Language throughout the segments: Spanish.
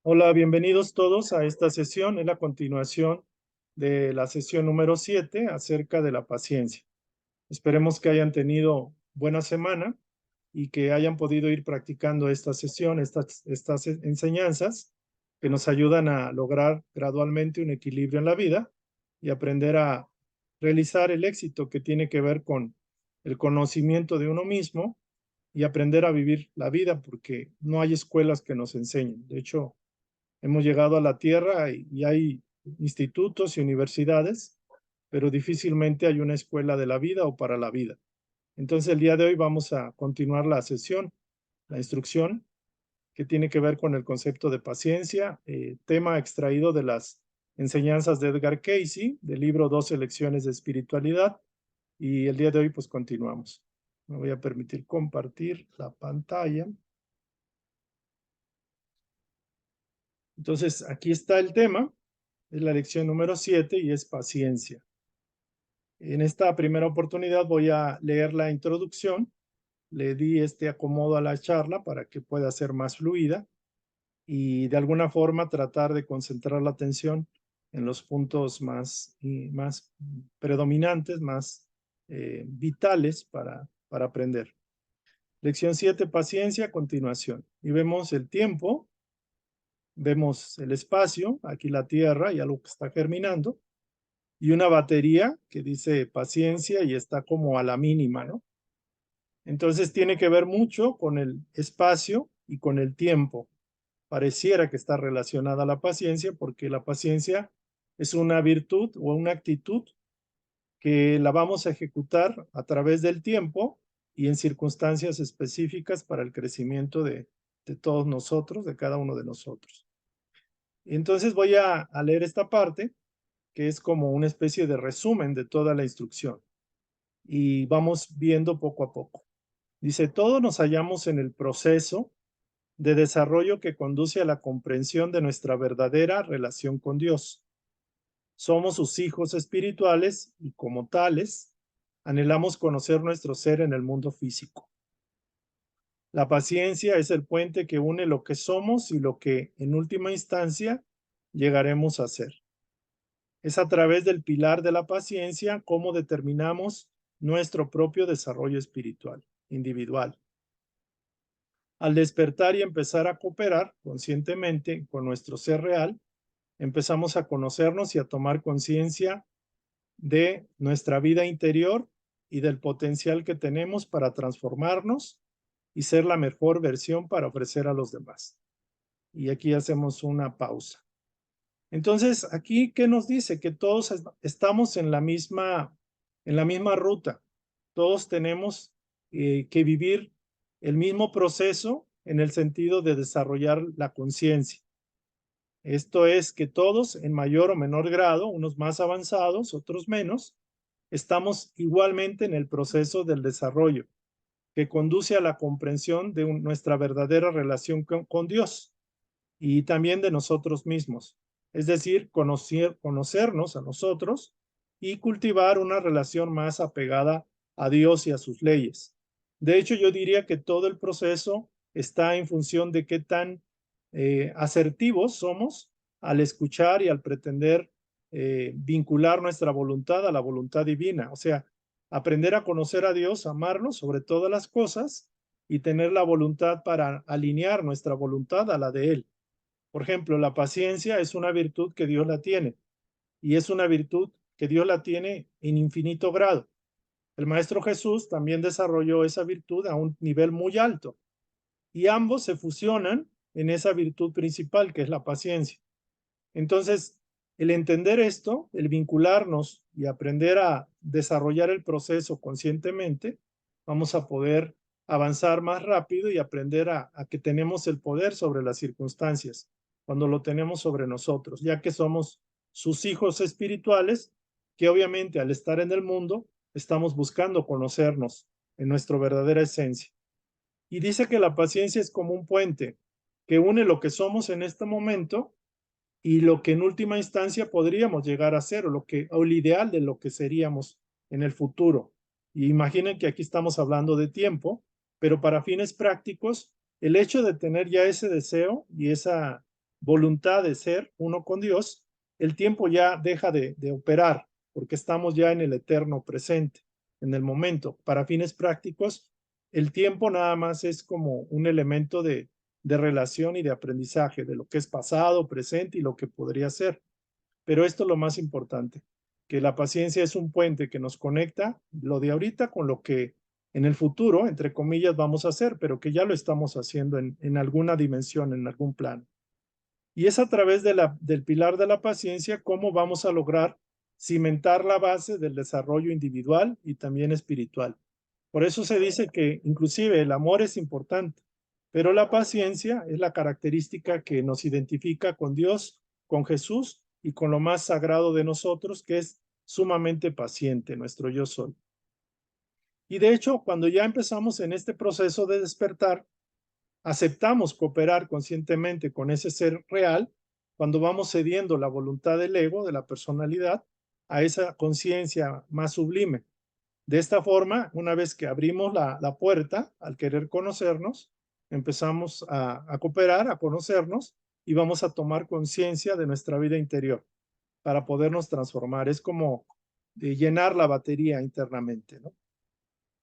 Hola, bienvenidos todos a esta sesión. Es la continuación de la sesión número 7 acerca de la paciencia. Esperemos que hayan tenido buena semana y que hayan podido ir practicando esta sesión, estas enseñanzas que nos ayudan a lograr gradualmente un equilibrio en la vida y aprender a realizar el éxito que tiene que ver con el conocimiento de uno mismo y aprender a vivir la vida, porque no hay escuelas que nos enseñen. De hecho, hemos llegado a la Tierra y hay institutos y universidades, pero difícilmente hay una escuela de la vida o para la vida. Entonces, el día de hoy vamos a continuar la sesión, la instrucción, que tiene que ver con el concepto de paciencia, tema extraído de las enseñanzas de Edgar Cayce, del libro 12 lecciones de espiritualidad, y el día de hoy pues continuamos. Me voy a permitir compartir la pantalla. Entonces, aquí está el tema, es la lección número 7 y es paciencia. En esta primera oportunidad voy a leer la introducción. Le di este acomodo a la charla para que pueda ser más fluida y de alguna forma tratar de concentrar la atención en los puntos más predominantes, más vitales para aprender. Lección 7, paciencia, a continuación. Y vemos el tiempo, vemos el espacio, aquí la tierra y algo que está germinando, y una batería que dice paciencia y está como a la mínima, ¿no? Entonces tiene que ver mucho con el espacio y con el tiempo. Pareciera que está relacionada a la paciencia porque la paciencia es una virtud o una actitud que la vamos a ejecutar a través del tiempo y en circunstancias específicas para el crecimiento de todos nosotros, de cada uno de nosotros. Entonces voy a leer esta parte que es como una especie de resumen de toda la instrucción y vamos viendo poco a poco. Dice, todos nos hallamos en el proceso de desarrollo que conduce a la comprensión de nuestra verdadera relación con Dios. Somos sus hijos espirituales y como tales, anhelamos conocer nuestro ser en el mundo físico. La paciencia es el puente que une lo que somos y lo que, en última instancia, llegaremos a ser. Es a través del pilar de la paciencia cómo determinamos nuestro propio desarrollo espiritual, individual. Al despertar y empezar a cooperar conscientemente con nuestro ser real, empezamos a conocernos y a tomar conciencia de nuestra vida interior y del potencial que tenemos para transformarnos y ser la mejor versión para ofrecer a los demás. Y aquí hacemos una pausa. Entonces, aquí, ¿qué nos dice? Que todos estamos en la misma ruta. Todos tenemos que vivir el mismo proceso en el sentido de desarrollar la conciencia. Esto es que todos, en mayor o menor grado, unos más avanzados, otros menos, estamos igualmente en el proceso del desarrollo que conduce a la comprensión de nuestra verdadera relación con Dios y también de nosotros mismos. Es decir, conocernos a nosotros y cultivar una relación más apegada a Dios y a sus leyes. De hecho, yo diría que todo el proceso está en función de qué tan asertivos somos al escuchar y al pretender vincular nuestra voluntad a la voluntad divina. O sea, aprender a conocer a Dios, amarlo sobre todas las cosas y tener la voluntad para alinear nuestra voluntad a la de Él. Por ejemplo, la paciencia es una virtud que Dios la tiene y es una virtud que Dios la tiene en infinito grado. El Maestro Jesús también desarrolló esa virtud a un nivel muy alto y ambos se fusionan en esa virtud principal que es la paciencia. Entonces, el entender esto, el vincularnos y aprender a desarrollar el proceso conscientemente, vamos a poder avanzar más rápido y aprender a que tenemos el poder sobre las circunstancias, cuando lo tenemos sobre nosotros, ya que somos sus hijos espirituales, que obviamente al estar en el mundo, estamos buscando conocernos en nuestra verdadera esencia. Y dice que la paciencia es como un puente que une lo que somos en este momento y lo que en última instancia podríamos llegar a ser o el ideal de lo que seríamos en el futuro. Y imaginen que aquí estamos hablando de tiempo, pero para fines prácticos, el hecho de tener ya ese deseo y esa voluntad de ser uno con Dios, el tiempo ya deja de operar, porque estamos ya en el eterno presente, en el momento. Para fines prácticos, el tiempo nada más es como un elemento de relación y de aprendizaje de lo que es pasado, presente y lo que podría ser. Pero esto es lo más importante, que la paciencia es un puente que nos conecta lo de ahorita con lo que en el futuro, entre comillas, vamos a hacer, pero que ya lo estamos haciendo en alguna dimensión, en algún plano. Y es a través del pilar de la paciencia cómo vamos a lograr cimentar la base del desarrollo individual y también espiritual. Por eso se dice que inclusive el amor es importante, pero la paciencia es la característica que nos identifica con Dios, con Jesús y con lo más sagrado de nosotros, que es sumamente paciente, nuestro yo soy. Y de hecho, cuando ya empezamos en este proceso de despertar, aceptamos cooperar conscientemente con ese ser real cuando vamos cediendo la voluntad del ego, de la personalidad, a esa conciencia más sublime. De esta forma, una vez que abrimos la puerta al querer conocernos, empezamos a cooperar, a conocernos y vamos a tomar conciencia de nuestra vida interior para podernos transformar. Es como llenar la batería internamente, ¿no?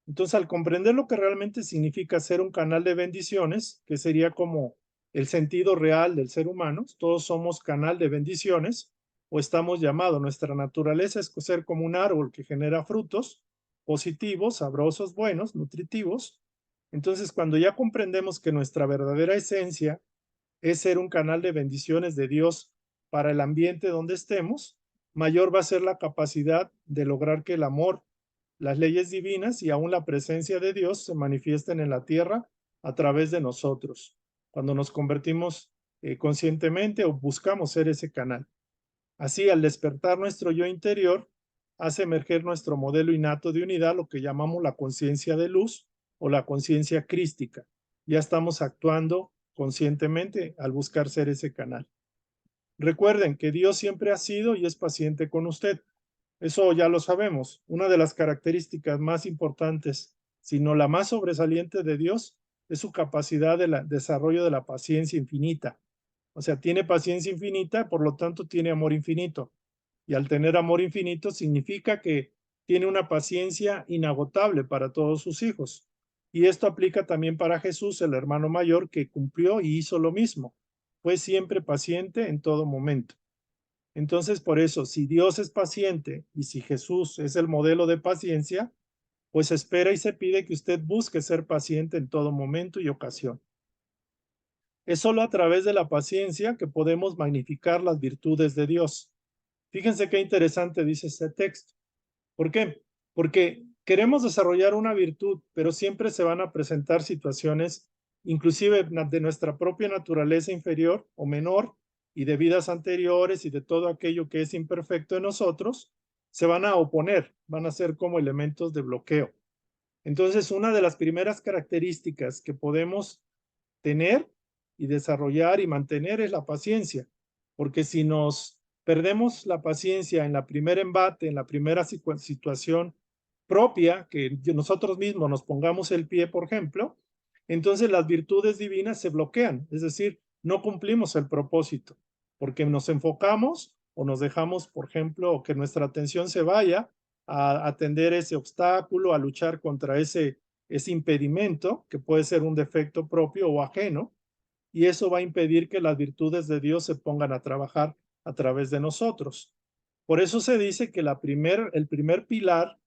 Entonces, al comprender lo que realmente significa ser un canal de bendiciones, que sería como el sentido real del ser humano, todos somos canal de bendiciones o estamos llamados, nuestra naturaleza es ser como un árbol que genera frutos positivos, sabrosos, buenos, nutritivos. Entonces, cuando ya comprendemos que nuestra verdadera esencia es ser un canal de bendiciones de Dios para el ambiente donde estemos, mayor va a ser la capacidad de lograr que el amor, las leyes divinas y aún la presencia de Dios se manifiesten en la tierra a través de nosotros, cuando nos convertimos conscientemente o buscamos ser ese canal. Así, al despertar nuestro yo interior, hace emerger nuestro modelo innato de unidad, lo que llamamos la conciencia de luz o la conciencia crística. Ya estamos actuando conscientemente al buscar ser ese canal. Recuerden que Dios siempre ha sido y es paciente con usted. Eso ya lo sabemos. Una de las características más importantes, si no la más sobresaliente de Dios, es su capacidad de desarrollo de la paciencia infinita. O sea, tiene paciencia infinita, por lo tanto tiene amor infinito. Y al tener amor infinito significa que tiene una paciencia inagotable para todos sus hijos. Y esto aplica también para Jesús, el hermano mayor, que cumplió y hizo lo mismo. Fue siempre paciente en todo momento. Entonces, por eso, si Dios es paciente y si Jesús es el modelo de paciencia, pues espera y se pide que usted busque ser paciente en todo momento y ocasión. Es solo a través de la paciencia que podemos magnificar las virtudes de Dios. Fíjense qué interesante dice este texto. ¿Por qué? Porque queremos desarrollar una virtud, pero siempre se van a presentar situaciones, inclusive de nuestra propia naturaleza inferior o menor y de vidas anteriores y de todo aquello que es imperfecto en nosotros, se van a oponer, van a ser como elementos de bloqueo. Entonces, una de las primeras características que podemos tener y desarrollar y mantener es la paciencia, porque si nos perdemos la paciencia en la primera embate, en la primera situación propia, que nosotros mismos nos pongamos el pie, por ejemplo, entonces las virtudes divinas se bloquean, es decir, no cumplimos el propósito, porque nos enfocamos o nos dejamos, por ejemplo, que nuestra atención se vaya a atender ese obstáculo, a luchar contra ese impedimento, que puede ser un defecto propio o ajeno, y eso va a impedir que las virtudes de Dios se pongan a trabajar a través de nosotros. Por eso se dice que el primer pilar,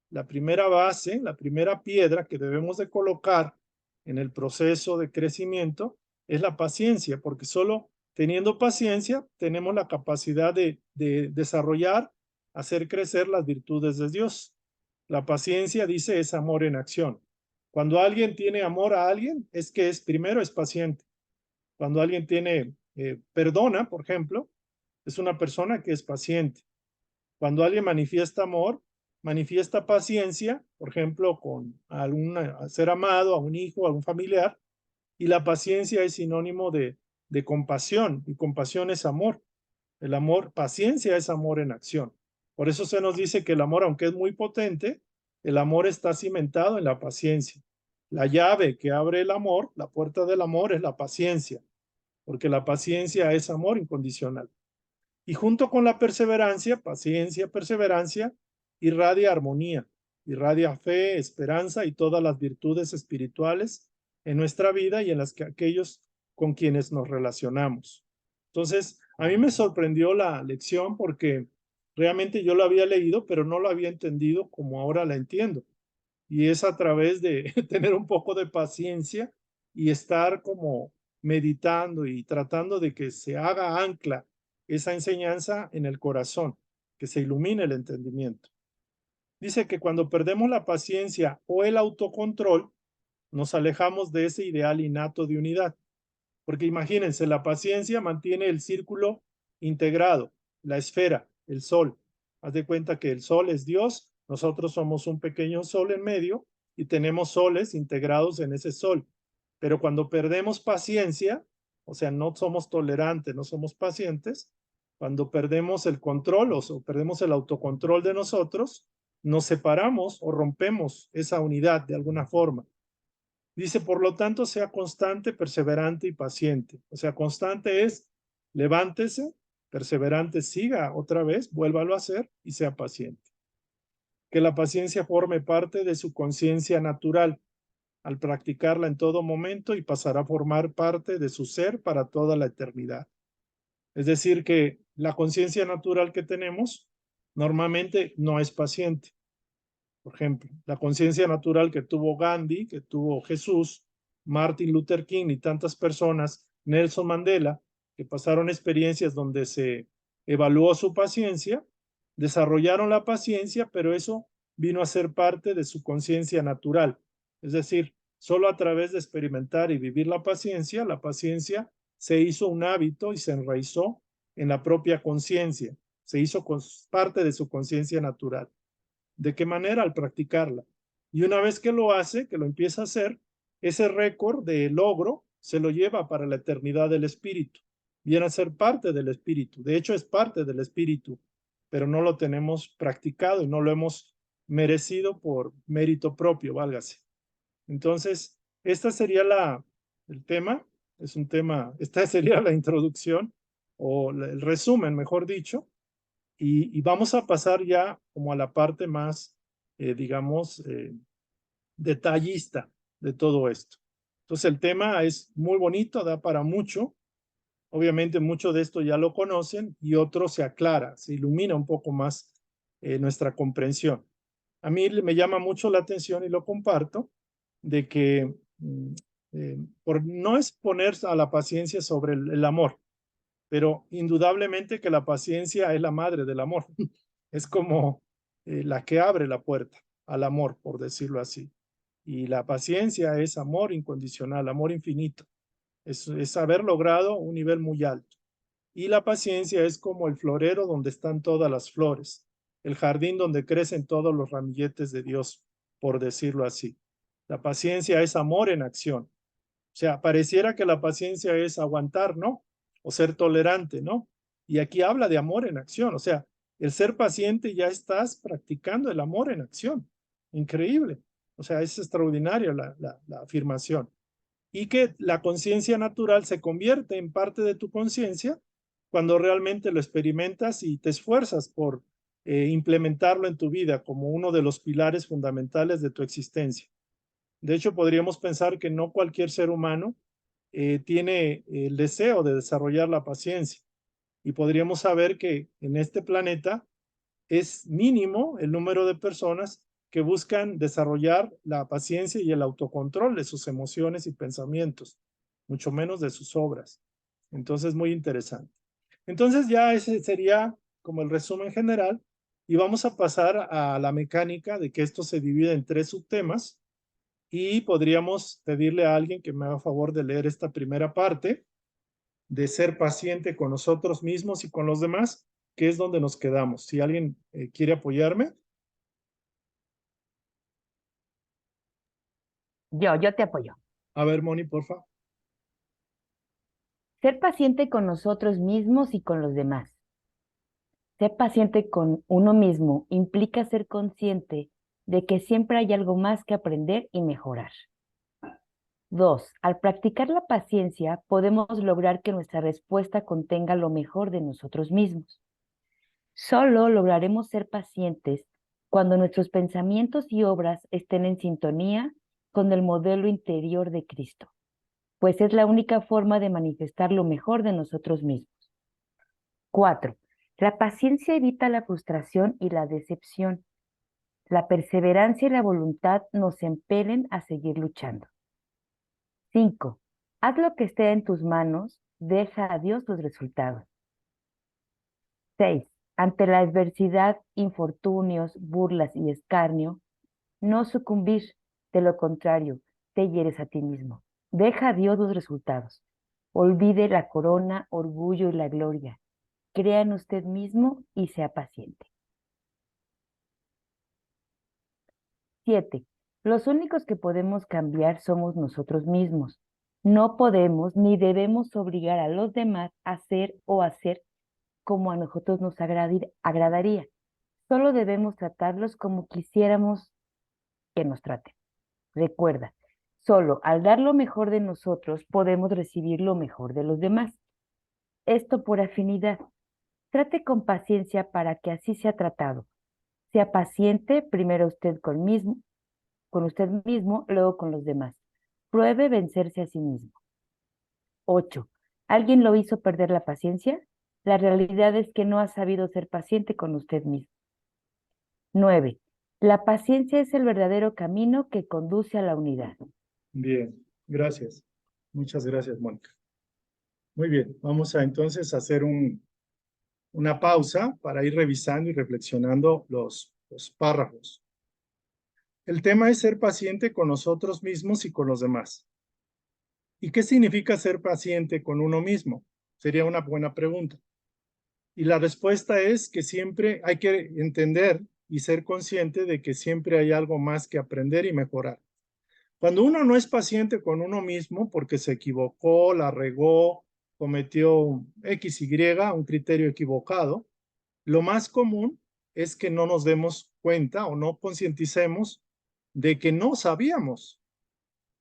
la primera base, la primera piedra que debemos de colocar en el proceso de crecimiento es la paciencia, porque solo teniendo paciencia tenemos la capacidad de desarrollar, hacer crecer las virtudes de Dios. La paciencia, dice, es amor en acción. Cuando alguien tiene amor a alguien, es que primero es paciente. Cuando alguien perdona, por ejemplo, es una persona que es paciente. Cuando alguien manifiesta amor, manifiesta paciencia, por ejemplo, con algún ser amado, a un hijo, a un familiar, y la paciencia es sinónimo de compasión, y compasión es amor. El amor, paciencia es amor en acción. Por eso se nos dice que el amor, aunque es muy potente, el amor está cimentado en la paciencia. La llave que abre el amor, la puerta del amor, es la paciencia. porque la paciencia es amor incondicional. Y junto con la perseverancia, paciencia, perseverancia, irradia armonía, irradia fe, esperanza y todas las virtudes espirituales en nuestra vida y en las que aquellos con quienes nos relacionamos. Entonces, a mí me sorprendió la lección porque realmente yo lo había leído, pero no lo había entendido como ahora la entiendo. Y es a través de tener un poco de paciencia y estar como meditando y tratando de que se haga ancla esa enseñanza en el corazón, que se ilumine el entendimiento. Dice que cuando perdemos la paciencia o el autocontrol, nos alejamos de ese ideal innato de unidad. Porque imagínense, la paciencia mantiene el círculo integrado, la esfera, el sol. Haz de cuenta que el sol es Dios, nosotros somos un pequeño sol en medio y tenemos soles integrados en ese sol. Pero cuando perdemos paciencia, o sea, no somos tolerantes, no somos pacientes, cuando perdemos el control o perdemos el autocontrol de nosotros, nos separamos o rompemos esa unidad de alguna forma. Dice, por lo tanto, sea constante, perseverante y paciente. O sea, constante es levántese, perseverante siga otra vez, vuélvalo a hacer y sea paciente. Que la paciencia forme parte de su conciencia natural al practicarla en todo momento y pasará a formar parte de su ser para toda la eternidad. Es decir, que la conciencia natural que tenemos normalmente no es paciente. Por ejemplo, la conciencia natural que tuvo Gandhi, que tuvo Jesús, Martin Luther King y tantas personas, Nelson Mandela, que pasaron experiencias donde se evaluó su paciencia, desarrollaron la paciencia, pero eso vino a ser parte de su conciencia natural. Es decir, solo a través de experimentar y vivir la paciencia se hizo un hábito y se enraizó en la propia conciencia, se hizo parte de su conciencia natural. ¿De qué manera? Al practicarla. Y una vez que lo hace, que lo empieza a hacer, ese récord de logro se lo lleva para la eternidad del espíritu. Viene a ser parte del espíritu. De hecho, es parte del espíritu, pero no lo tenemos practicado y no lo hemos merecido por mérito propio, válgase. Entonces, esta sería el tema, es un tema, esta sería la introducción o el resumen, mejor dicho, y vamos a pasar ya como a la parte más, digamos, detallista de todo esto. Entonces el tema es muy bonito, da para mucho. Obviamente mucho de esto ya lo conocen y otro se aclara, se ilumina un poco más nuestra comprensión. A mí me llama mucho la atención y lo comparto de que por no exponer a la paciencia sobre el amor, pero indudablemente que la paciencia es la madre del amor. Es como la que abre la puerta al amor, por decirlo así. Y la paciencia es amor incondicional, amor infinito. Es haber logrado un nivel muy alto. Y la paciencia es como el florero donde están todas las flores, el jardín donde crecen todos los ramilletes de Dios, por decirlo así. La paciencia es amor en acción. O sea, pareciera que la paciencia es aguantar, ¿no? O ser tolerante, ¿no? Y aquí habla de amor en acción. O sea, el ser paciente ya estás practicando el amor en acción. Increíble. O sea, es extraordinaria la afirmación. Y que la conciencia natural se convierte en parte de tu conciencia cuando realmente lo experimentas y te esfuerzas por implementarlo en tu vida como uno de los pilares fundamentales de tu existencia. De hecho, podríamos pensar que no cualquier ser humano tiene el deseo de desarrollar la paciencia. Y podríamos saber que en este planeta es mínimo el número de personas que buscan desarrollar la paciencia y el autocontrol de sus emociones y pensamientos, mucho menos de sus obras. Entonces, muy interesante. Entonces, ya ese sería como el resumen general y vamos a pasar a la mecánica de que esto se divide en 3 subtemas y podríamos pedirle a alguien que me haga favor de leer esta primera parte, de ser paciente con nosotros mismos y con los demás, que es donde nos quedamos. Si alguien quiere apoyarme. Yo te apoyo. A ver, Moni, porfa. Ser paciente con nosotros mismos y con los demás. Ser paciente con uno mismo implica ser consciente de que siempre hay algo más que aprender y mejorar. 2. Al practicar la paciencia, podemos lograr que nuestra respuesta contenga lo mejor de nosotros mismos. Solo lograremos ser pacientes cuando nuestros pensamientos y obras estén en sintonía con el modelo interior de Cristo, pues es la única forma de manifestar lo mejor de nosotros mismos. 4. La paciencia evita la frustración y la decepción. La perseverancia y la voluntad nos impelen a seguir luchando. 5. Haz lo que esté en tus manos, deja a Dios los resultados. 6. Ante la adversidad, infortunios, burlas y escarnio, no sucumbir, de lo contrario, te hieres a ti mismo. Deja a Dios los resultados. Olvide la corona, orgullo y la gloria. Crea en usted mismo y sea paciente. 7. Los únicos que podemos cambiar somos nosotros mismos. No podemos ni debemos obligar a los demás a ser o hacer como a nosotros nos agradaría. Solo debemos tratarlos como quisiéramos que nos traten. Recuerda, solo al dar lo mejor de nosotros podemos recibir lo mejor de los demás. Esto por afinidad. Trate con paciencia para que así sea tratado. Sea paciente primero con usted mismo, luego con los demás. Pruebe vencerse a sí mismo. 8. ¿Alguien lo hizo perder la paciencia? La realidad es que no ha sabido ser paciente con usted mismo. 9. La paciencia es el verdadero camino que conduce a la unidad. Bien, gracias. Muchas gracias, Mónica. Muy bien, vamos a entonces hacer una pausa para ir revisando y reflexionando los párrafos. El tema es ser paciente con nosotros mismos y con los demás. ¿Y qué significa ser paciente con uno mismo? Sería una buena pregunta. Y la respuesta es que siempre hay que entender y ser consciente de que siempre hay algo más que aprender y mejorar. Cuando uno no es paciente con uno mismo porque se equivocó, la regó, cometió X, Y, un criterio equivocado, lo más común es que no nos demos cuenta o no concienticemos de que no sabíamos.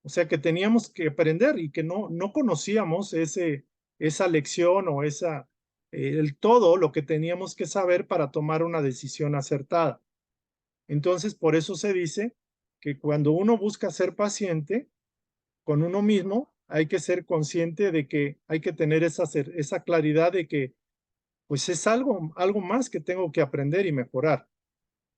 O sea, que teníamos que aprender y que no conocíamos esa lección o el todo lo que teníamos que saber para tomar una decisión acertada. Entonces, por eso se dice que cuando uno busca ser paciente con uno mismo, hay que ser consciente de que hay que tener esa claridad de que pues es algo más que tengo que aprender y mejorar.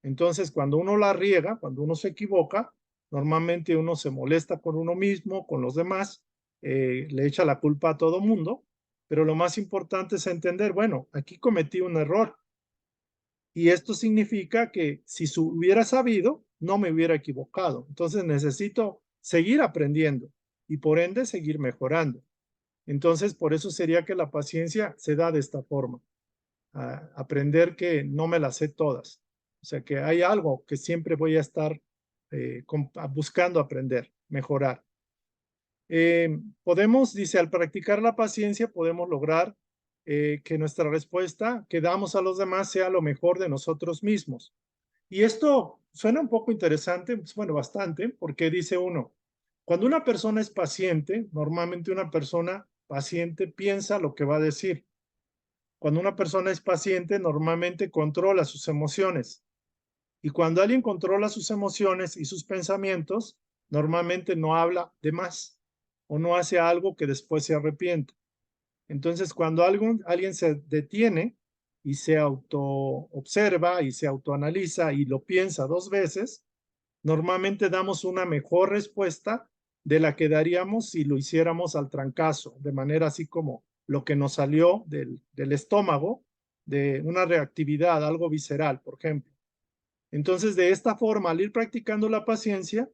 Entonces, cuando uno la riega, cuando uno se equivoca, normalmente uno se molesta con uno mismo, con los demás, le echa la culpa a todo mundo, pero lo más importante es entender, bueno, aquí cometí un error y esto significa que si hubiera sabido, no me hubiera equivocado. Entonces necesito seguir aprendiendo y por ende seguir mejorando. Entonces, por eso sería que la paciencia se da de esta forma, aprender que no me las sé todas. O sea, que hay algo que siempre voy a estar buscando aprender, mejorar. Dice, al practicar la paciencia podemos lograr que nuestra respuesta que damos a los demás sea lo mejor de nosotros mismos. Y esto suena un poco interesante, pues, bueno, bastante, porque dice uno, cuando una persona es paciente, normalmente una persona paciente piensa lo que va a decir. Cuando una persona es paciente, normalmente controla sus emociones. Y cuando alguien controla sus emociones y sus pensamientos, normalmente no habla de más o no hace algo que después se arrepiente. Entonces, cuando alguien se detiene y se autoobserva y se autoanaliza y lo piensa dos veces, normalmente damos una mejor respuesta de la que daríamos si lo hiciéramos al trancazo, de manera así como lo que nos salió del estómago, de una reactividad, algo visceral, por ejemplo. Entonces, de esta forma, al ir practicando la paciencia,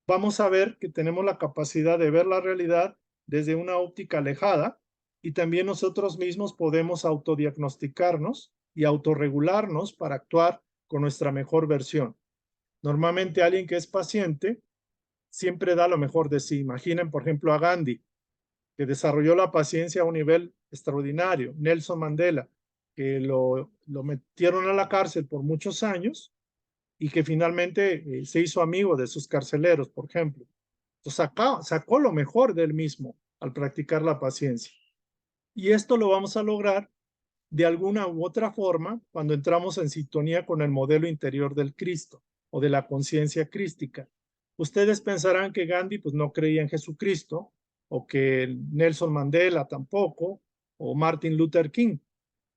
vamos a ver que tenemos la capacidad de ver la realidad desde una óptica alejada y también nosotros mismos podemos autodiagnosticarnos y autorregularnos para actuar con nuestra mejor versión. Normalmente alguien que es paciente siempre da lo mejor de sí. Imaginen, por ejemplo, a Gandhi, que desarrolló la paciencia a un nivel extraordinario. Nelson Mandela, que lo metieron a la cárcel por muchos años y que finalmente se hizo amigo de sus carceleros, por ejemplo. Entonces, sacó lo mejor de él mismo al practicar la paciencia. Y esto lo vamos a lograr de alguna u otra forma cuando entramos en sintonía con el modelo interior del Cristo o de la conciencia crística. Ustedes pensarán que Gandhi pues no creía en Jesucristo, o que Nelson Mandela tampoco, o Martin Luther King,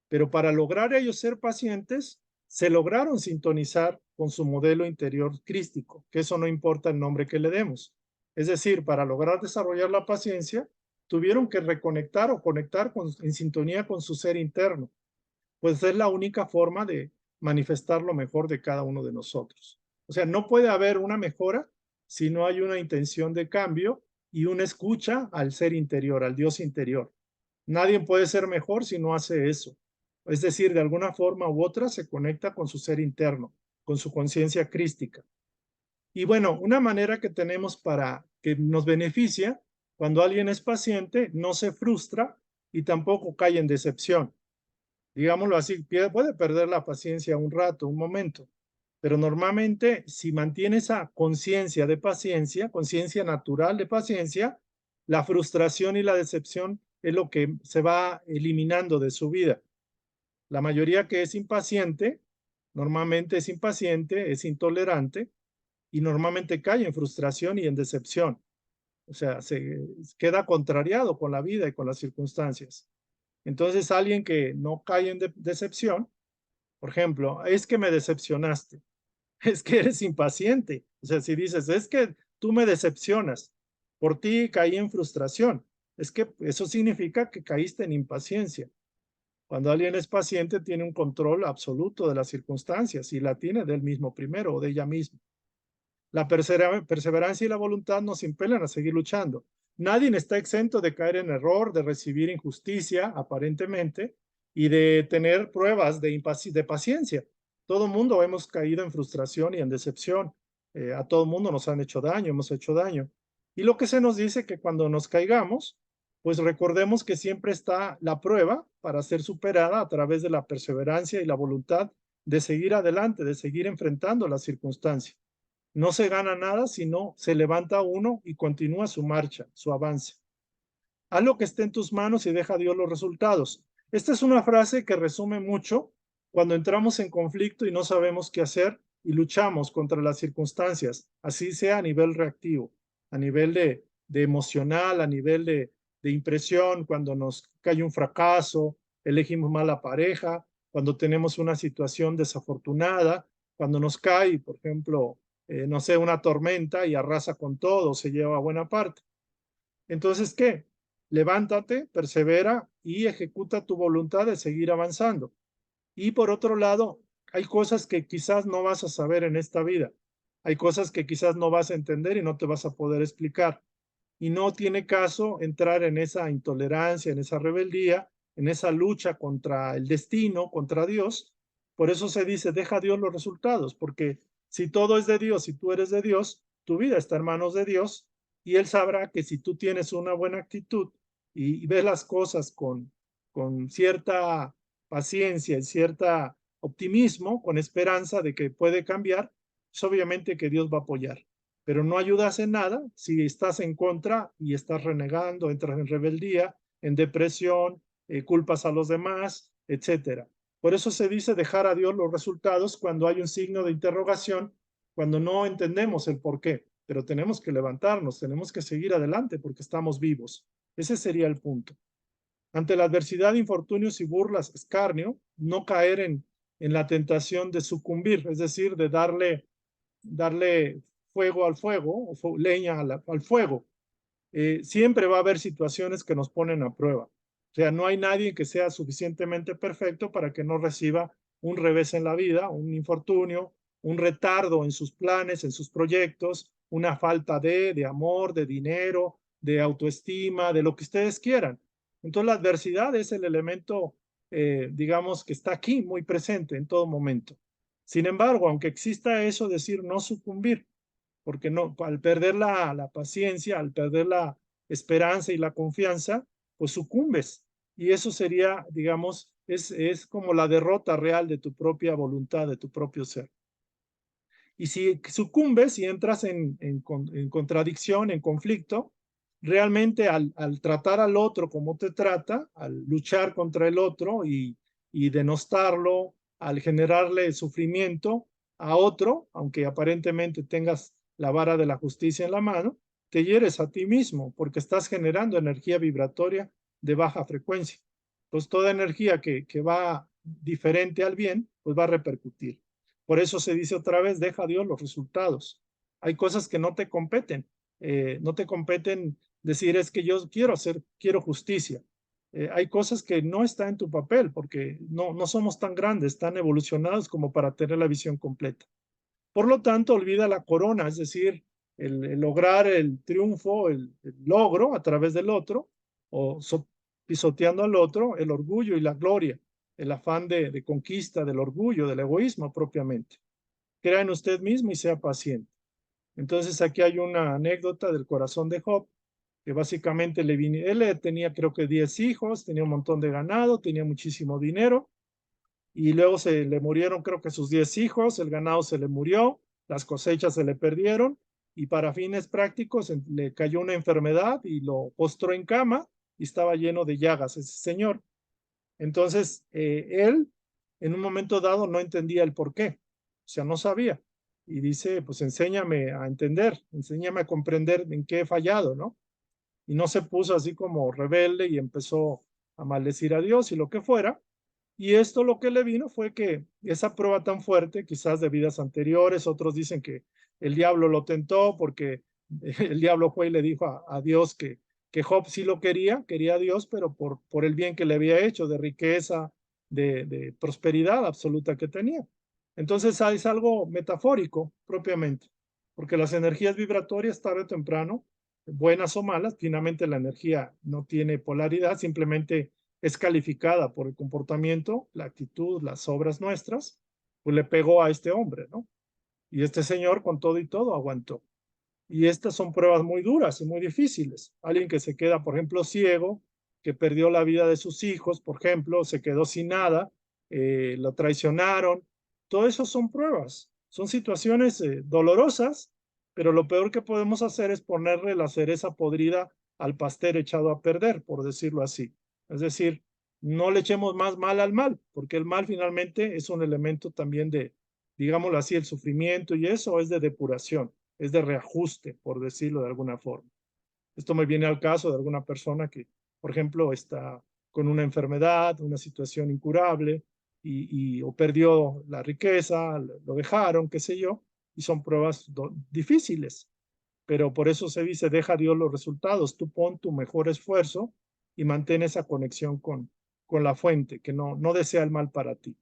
pero para lograr ellos ser pacientes, se lograron sintonizar con su modelo interior crístico, que eso no importa el nombre que le demos. Es decir, para lograr desarrollar la paciencia, tuvieron que reconectar o conectar en sintonía con su ser interno, pues es la única forma de manifestar lo mejor de cada uno de nosotros. O sea, no puede haber una mejora si no hay una intención de cambio y una escucha al ser interior, al Dios interior. Nadie puede ser mejor si no hace eso. Es decir, de alguna forma u otra se conecta con su ser interno, con su conciencia crística. Y bueno, una manera que tenemos para que nos beneficia, cuando alguien es paciente, no se frustra y tampoco cae en decepción. Digámoslo así, puede perder la paciencia un rato, un momento, pero normalmente si mantiene esa conciencia de paciencia, conciencia natural de paciencia, la frustración y la decepción es lo que se va eliminando de su vida. La mayoría que es impaciente, normalmente es impaciente, es intolerante y normalmente cae en frustración y en decepción. O sea, se queda contrariado con la vida y con las circunstancias. Entonces, alguien que no cae en decepción, por ejemplo, es que me decepcionaste, es que eres impaciente. O sea, si dices, es que tú me decepcionas, por ti caí en frustración, es que eso significa que caíste en impaciencia. Cuando alguien es paciente, tiene un control absoluto de las circunstancias y la tiene del mismo primero o de ella misma. La perseverancia y la voluntad nos impelen a seguir luchando. Nadie está exento de caer en error, de recibir injusticia, aparentemente, y de tener pruebas de paciencia. Todo mundo hemos caído en frustración y en decepción. A todo mundo nos han hecho daño, hemos hecho daño. Y lo que se nos dice que cuando nos caigamos, pues recordemos que siempre está la prueba para ser superada a través de la perseverancia y la voluntad de seguir adelante, de seguir enfrentando las circunstancias. No se gana nada si no se levanta uno y continúa su marcha, su avance. Haz lo que esté en tus manos y deja a Dios los resultados. Esta es una frase que resume mucho cuando entramos en conflicto y no sabemos qué hacer y luchamos contra las circunstancias, así sea a nivel reactivo, a nivel de emocional, a nivel de impresión, cuando nos cae un fracaso, elegimos mala pareja, cuando tenemos una situación desafortunada, cuando nos cae, por ejemplo, no sé, una tormenta y arrasa con todo, se lleva buena parte. Entonces, ¿qué? Levántate, persevera y ejecuta tu voluntad de seguir avanzando. Y por otro lado, hay cosas que quizás no vas a saber en esta vida. Hay cosas que quizás no vas a entender y no te vas a poder explicar. Y no tiene caso entrar en esa intolerancia, en esa rebeldía, en esa lucha contra el destino, contra Dios. Por eso se dice, deja a Dios los resultados, porque si todo es de Dios, si tú eres de Dios, tu vida está en manos de Dios y Él sabrá que si tú tienes una buena actitud y ves las cosas con cierta paciencia y cierta optimismo, con esperanza de que puede cambiar, pues obviamente que Dios va a apoyar, pero no ayudas en nada si estás en contra y estás renegando, entras en rebeldía, en depresión, culpas a los demás, etcétera. Por eso se dice dejar a Dios los resultados cuando hay un signo de interrogación, cuando no entendemos el por qué, pero tenemos que levantarnos, tenemos que seguir adelante porque estamos vivos. Ese sería el punto. Ante la adversidad, infortunios y burlas, escarnio, no caer en la tentación de sucumbir, es decir, de darle fuego al fuego, o leña al fuego. Siempre va a haber situaciones que nos ponen a prueba. O sea, no hay nadie que sea suficientemente perfecto para que no reciba un revés en la vida, un infortunio, un retardo en sus planes, en sus proyectos, una falta de amor, de dinero, de autoestima, de lo que ustedes quieran. Entonces la adversidad es el elemento, digamos, que está aquí muy presente en todo momento. Sin embargo, aunque exista eso, decir no sucumbir, porque no, al perder la paciencia, al perder la esperanza y la confianza, pues sucumbes. Y eso sería, digamos, es como la derrota real de tu propia voluntad, de tu propio ser. Y si sucumbes y entras en contradicción, en conflicto, realmente al tratar al otro como te trata, al luchar contra el otro y denostarlo, al generarle sufrimiento a otro, aunque aparentemente tengas la vara de la justicia en la mano, te hieres a ti mismo porque estás generando energía vibratoria de baja frecuencia. Pues toda energía que va diferente al bien, pues va a repercutir. Por eso se dice otra vez, deja a Dios los resultados. Hay cosas que no te competen. No te competen decir es que yo quiero justicia. Hay cosas que no están en tu papel porque no somos tan grandes, tan evolucionados como para tener la visión completa. Por lo tanto, olvida la corona, es decir, el lograr el triunfo, el logro a través del otro, o pisoteando al otro, el orgullo y la gloria, el afán de conquista, del orgullo, del egoísmo propiamente. Crea en usted mismo y sea paciente. Entonces aquí hay una anécdota del corazón de Job, que básicamente él tenía creo que 10 hijos, tenía un montón de ganado, tenía muchísimo dinero, y luego se le murieron creo que sus 10 hijos, el ganado se le murió, las cosechas se le perdieron y para fines prácticos le cayó una enfermedad y lo postró en cama y estaba lleno de llagas ese señor. Entonces, él en un momento dado no entendía el por qué, o sea, no sabía. Y dice, pues enséñame a entender, enséñame a comprender en qué he fallado, ¿no? Y no se puso así como rebelde y empezó a maldecir a Dios y lo que fuera, y esto lo que le vino fue que esa prueba tan fuerte, quizás de vidas anteriores, otros dicen que el diablo lo tentó porque el diablo fue y le dijo a Dios que Job sí lo quería a Dios, pero por el bien que le había hecho, de riqueza, de prosperidad absoluta que tenía. Entonces es algo metafórico propiamente, porque las energías vibratorias tarde o temprano, buenas o malas, finalmente la energía no tiene polaridad, simplemente es calificada por el comportamiento, la actitud, las obras nuestras, pues le pegó a este hombre, ¿no? Y este señor con todo y todo aguantó. Y estas son pruebas muy duras y muy difíciles. Alguien que se queda, por ejemplo, ciego, que perdió la vida de sus hijos, por ejemplo, se quedó sin nada, lo traicionaron. Todo eso son pruebas, son situaciones dolorosas, pero lo peor que podemos hacer es ponerle la cereza podrida al pastel echado a perder, por decirlo así. Es decir, no le echemos más mal al mal, porque el mal finalmente es un elemento también de, digámoslo así, el sufrimiento y eso es de depuración, es de reajuste, por decirlo de alguna forma. Esto me viene al caso de alguna persona que, por ejemplo, está con una enfermedad, una situación incurable o perdió la riqueza, lo dejaron, qué sé yo, y son pruebas difíciles. Pero por eso se dice, deja a Dios los resultados, tú pon tu mejor esfuerzo y mantén esa conexión con la fuente, que no desea el mal para ti.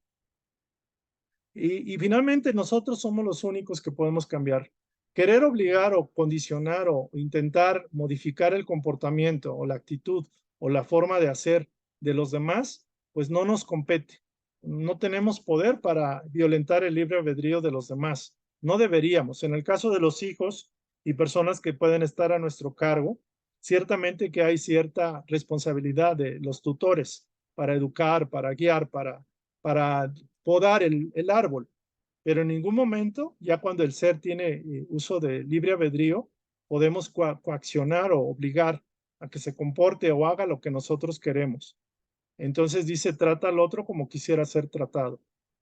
Y finalmente nosotros somos los únicos que podemos cambiar. Querer obligar o condicionar o intentar modificar el comportamiento o la actitud o la forma de hacer de los demás, pues no nos compete. No tenemos poder para violentar el libre albedrío de los demás. No deberíamos. En el caso de los hijos y personas que pueden estar a nuestro cargo, ciertamente que hay cierta responsabilidad de los tutores para educar, para guiar, para podar el árbol, pero en ningún momento, ya cuando el ser tiene uso de libre albedrío, podemos coaccionar o obligar a que se comporte o haga lo que nosotros queremos. Entonces dice, trata al otro como quisiera ser tratado.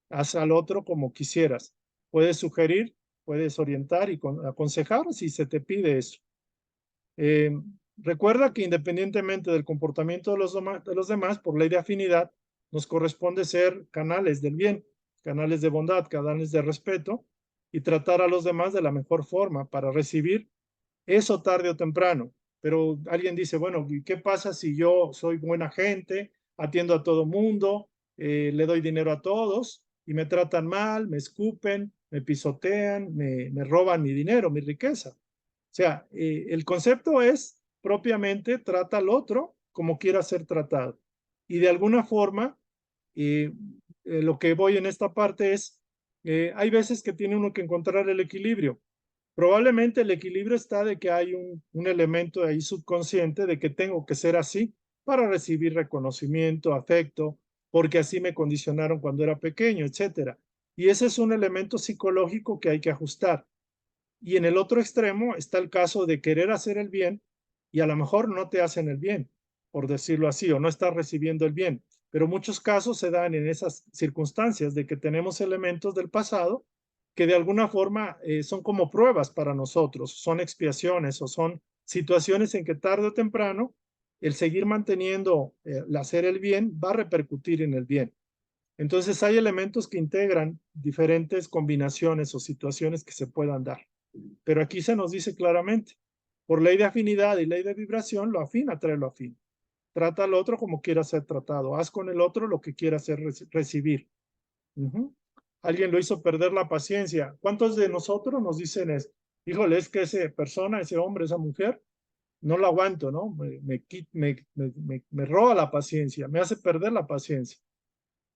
Haz al otro como quisieras. Puedes sugerir, puedes orientar y aconsejar si se te pide eso. Eh, Recuerda que independientemente del comportamiento de los demás, por ley de afinidad, nos corresponde ser canales del bien, canales de bondad, canales de respeto y tratar a los demás de la mejor forma para recibir eso tarde o temprano. Pero alguien dice, bueno, ¿qué pasa si yo soy buena gente, atiendo a todo mundo, le doy dinero a todos y me tratan mal, me escupen, me pisotean, me roban mi dinero, mi riqueza? O sea, el concepto es propiamente trata al otro como quiera ser tratado. Y de alguna forma, lo que voy en esta parte es, hay veces que tiene uno que encontrar el equilibrio. Probablemente el equilibrio está de que hay un elemento ahí subconsciente de que tengo que ser así para recibir reconocimiento, afecto, porque así me condicionaron cuando era pequeño, etcétera. Y ese es un elemento psicológico que hay que ajustar. Y en el otro extremo está el caso de querer hacer el bien y a lo mejor no te hacen el bien, por decirlo así, o no estás recibiendo el bien. Pero muchos casos se dan en esas circunstancias de que tenemos elementos del pasado que de alguna forma son como pruebas para nosotros, son expiaciones o son situaciones en que tarde o temprano el seguir manteniendo el hacer el bien va a repercutir en el bien. Entonces hay elementos que integran diferentes combinaciones o situaciones que se puedan dar. Pero aquí se nos dice claramente, por ley de afinidad y ley de vibración, lo afín atrae lo afín. Trata al otro como quiera ser tratado. Haz con el otro lo que quiera hacer recibir. Alguien lo hizo perder la paciencia. ¿Cuántos de nosotros nos dicen es, híjole, es que esa persona, ese hombre, esa mujer, no la aguanto, ¿no? Me roba la paciencia, me hace perder la paciencia.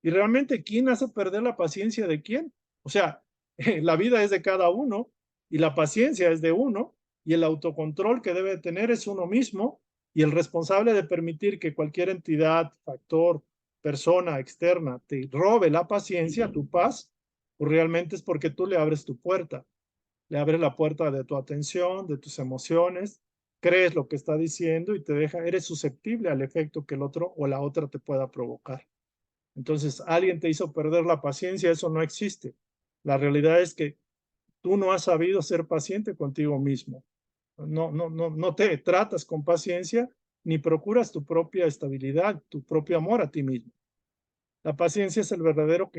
Y realmente, ¿quién hace perder la paciencia de quién? O sea, la vida es de cada uno y la paciencia es de uno y el autocontrol que debe tener es uno mismo y el responsable de permitir que cualquier entidad, factor, persona externa te robe la paciencia, tu paz, pues realmente es porque tú le abres tu puerta, le abres la puerta de tu atención, de tus emociones, crees lo que está diciendo y te deja, eres susceptible al efecto que el otro o la otra te pueda provocar. Entonces, alguien te hizo perder la paciencia, eso no existe. La realidad es que tú no has sabido ser paciente contigo mismo. No te tratas con paciencia ni procuras tu propia estabilidad, tu propio amor a ti mismo. La paciencia es el verdadero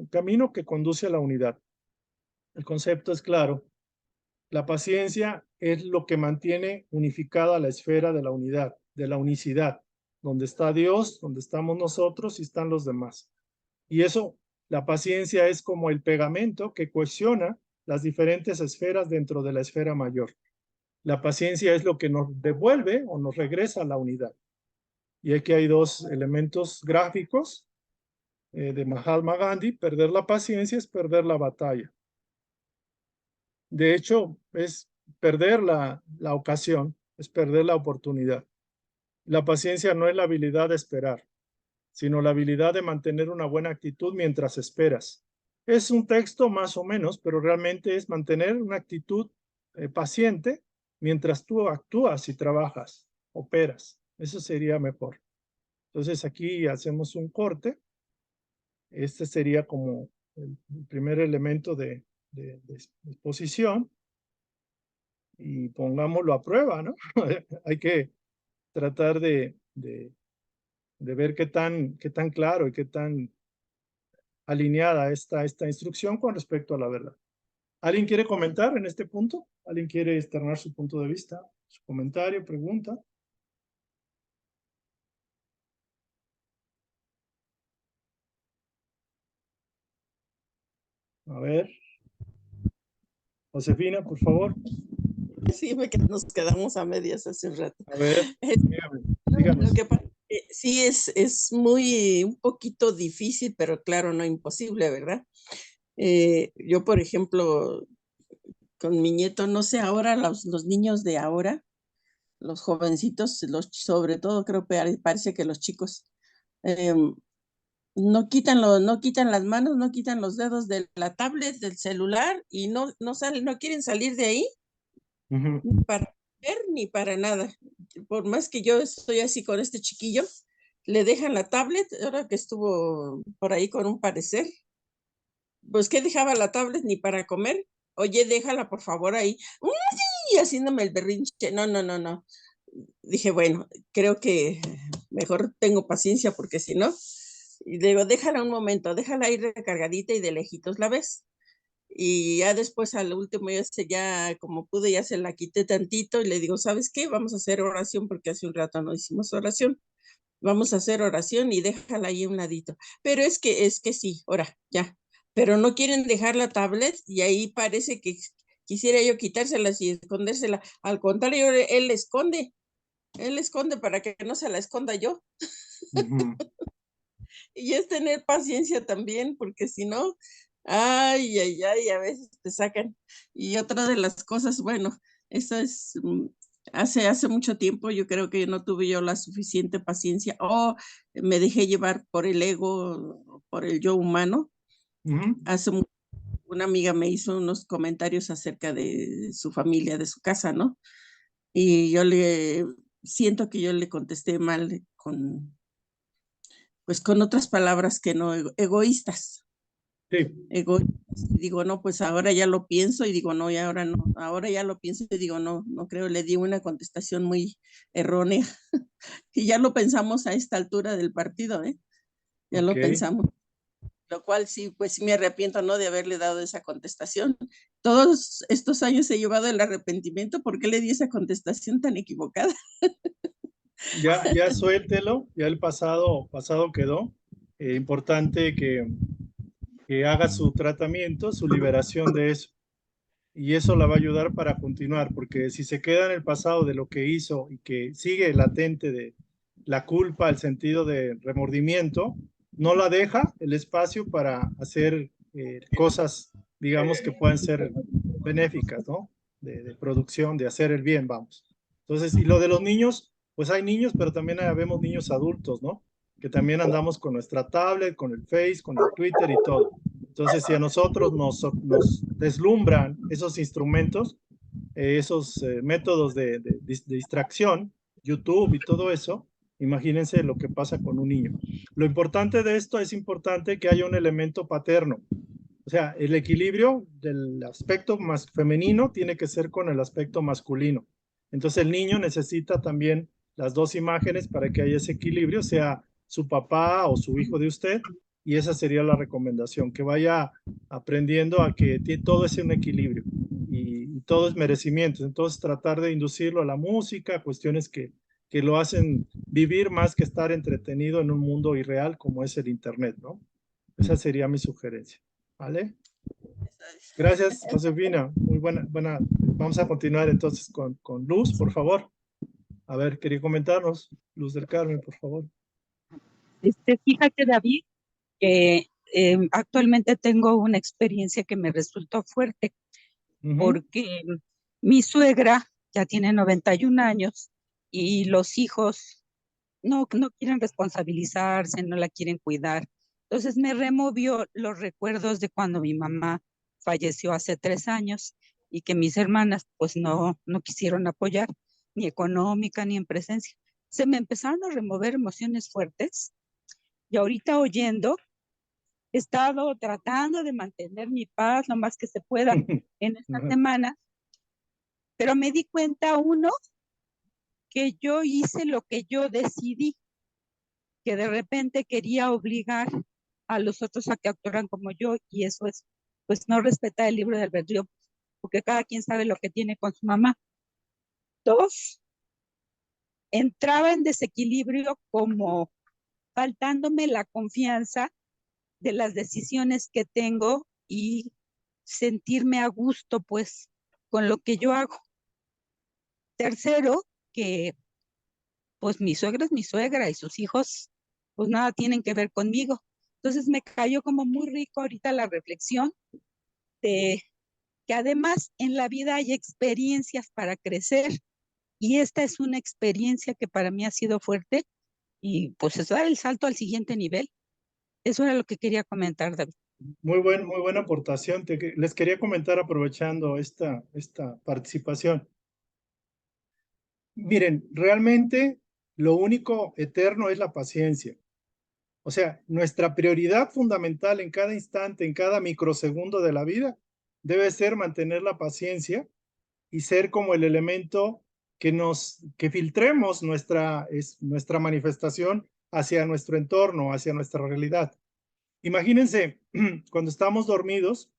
camino que conduce a la unidad. El concepto es claro. La paciencia es lo que mantiene unificada la esfera de la unidad, de la unicidad, donde está Dios, donde estamos nosotros y están los demás. Y eso, la paciencia es como el pegamento que cohesiona las diferentes esferas dentro de la esfera mayor. La paciencia es lo que nos devuelve o nos regresa a la unidad. Y aquí hay dos elementos gráficos de Mahatma Gandhi. Perder la paciencia es perder la batalla. De hecho, es perder la ocasión, es perder la oportunidad. La paciencia no es la habilidad de esperar, sino la habilidad de mantener una buena actitud mientras esperas. Es un texto más o menos, pero realmente es mantener una actitud paciente mientras tú actúas y trabajas, operas. Eso sería mejor. Entonces aquí hacemos un corte. Este sería como el primer elemento de exposición y pongámoslo a prueba, ¿no? Hay que tratar de ver qué tan claro y qué tan alineada esta instrucción con respecto a la verdad. ¿Alguien quiere comentar en este punto? ¿Alguien quiere externar su punto de vista, su comentario, pregunta? A ver, Josefina, por favor. Sí, nos quedamos a medias hace un rato. A ver, dígame, No, díganos. lo que pasa es que sí es muy, un poquito difícil, pero claro, no imposible, ¿verdad? Yo, por ejemplo, con mi nieto, no sé, ahora los niños de ahora, los jovencitos, sobre todo creo que parece que los chicos no quitan las manos, no quitan los dedos de la tablet, del celular y no salen, no quieren salir de ahí ni para ver ni para nada. Por más que yo estoy así con este chiquillo, le dejan la tablet, ahora que estuvo por ahí con un parecer, pues que dejaba la tablet ni para comer. Oye, déjala por favor ahí. Y haciéndome el berrinche. No. Dije, bueno, creo que mejor tengo paciencia porque si no, y digo, déjala un momento, déjala ahí recargadita y de lejitos la ves. Y ya después al último ya como pude ya se la quité tantito y le digo, ¿sabes qué? Vamos a hacer oración porque hace un rato no hicimos oración. Vamos a hacer oración y déjala ahí a un ladito. Pero es que sí, ahora, ya. Pero no quieren dejar la tablet y ahí parece que quisiera yo quitárselas y escondérsela. Al contrario, él esconde para que no se la esconda yo. Y es tener paciencia también, porque si no, ay, a veces te sacan. Y otra de las cosas, bueno, eso es, hace mucho tiempo yo creo que no tuve yo la suficiente paciencia o me dejé llevar por el ego, por el yo humano. Hace mucho una amiga me hizo unos comentarios acerca de su familia, de su casa, ¿no? Y yo siento que yo le contesté mal pues con otras palabras que no, egoístas. Sí. Egoístas. Y digo, no, pues ahora ya lo pienso y digo, no, y ahora no, ahora ya lo pienso y digo, no, no creo, le di una contestación muy errónea. Y ya lo pensamos a esta altura del partido, ¿eh? Ya lo pensamos. Lo cual sí, pues sí me arrepiento, ¿no? De haberle dado esa contestación. Todos estos años he llevado el arrepentimiento. ¿Por qué le di esa contestación tan equivocada? Ya suéltelo, ya el pasado quedó. Importante que haga su tratamiento, su liberación de eso. Y eso la va a ayudar para continuar, porque si se queda en el pasado de lo que hizo y que sigue latente de la culpa, el sentido de remordimiento, no la deja el espacio para hacer cosas, digamos, que pueden ser benéficas, ¿no? De producción, de hacer el bien, vamos. Entonces, y lo de los niños, pues hay niños, pero también vemos niños adultos, ¿no? Que también andamos con nuestra tablet, con el Face, con el Twitter y todo. Entonces, si a nosotros nos deslumbran esos instrumentos, esos métodos de distracción, YouTube y todo eso, imagínense lo que pasa con un niño. Lo importante de esto es importante que haya un elemento paterno. O sea, el equilibrio del aspecto más femenino tiene que ser con el aspecto masculino. Entonces el niño necesita también las dos imágenes para que haya ese equilibrio, sea su papá o su hijo de usted, y esa sería la recomendación, que vaya aprendiendo a que todo es un equilibrio y todo es merecimiento. Entonces tratar de inducirlo a la música, cuestiones que lo hacen vivir más que estar entretenido en un mundo irreal como es el Internet, ¿no? Esa sería mi sugerencia, ¿vale? Gracias, Josefina. Muy buena. Vamos a continuar entonces con Luz, por favor. A ver, quería comentarnos. Luz del Carmen, por favor. Fíjate, David, que actualmente tengo una experiencia que me resultó fuerte, porque mi suegra ya tiene 91 años y los hijos no quieren responsabilizarse, no la quieren cuidar. Entonces me removió los recuerdos de cuando mi mamá falleció hace 3 años y que mis hermanas pues no quisieron apoyar, ni económica ni en presencia. Se me empezaron a remover emociones fuertes y ahorita oyendo, he estado tratando de mantener mi paz lo más que se pueda en esta semana, pero me di cuenta, uno, que yo hice lo que yo decidí, que de repente quería obligar a los otros a que actuaran como yo, y eso es, pues, no respetar el libre albedrío, porque cada quien sabe lo que tiene con su mamá. Dos, entraba en desequilibrio como faltándome la confianza de las decisiones que tengo y sentirme a gusto, pues, con lo que yo hago. Tercero, que pues mi suegra es mi suegra y sus hijos pues nada tienen que ver conmigo. Entonces me cayó como muy rico ahorita la reflexión de que además en la vida hay experiencias para crecer y esta es una experiencia que para mí ha sido fuerte y pues es dar el salto al siguiente nivel. Eso era lo que quería comentar, David. Muy buena aportación. Les quería comentar aprovechando esta participación. Miren, realmente lo único eterno es la paciencia. O sea, nuestra prioridad fundamental en cada instante, en cada microsegundo de la vida, debe ser mantener la paciencia y ser como el elemento que filtremos nuestra manifestación hacia nuestro entorno, hacia nuestra realidad. Imagínense, cuando estamos dormidos,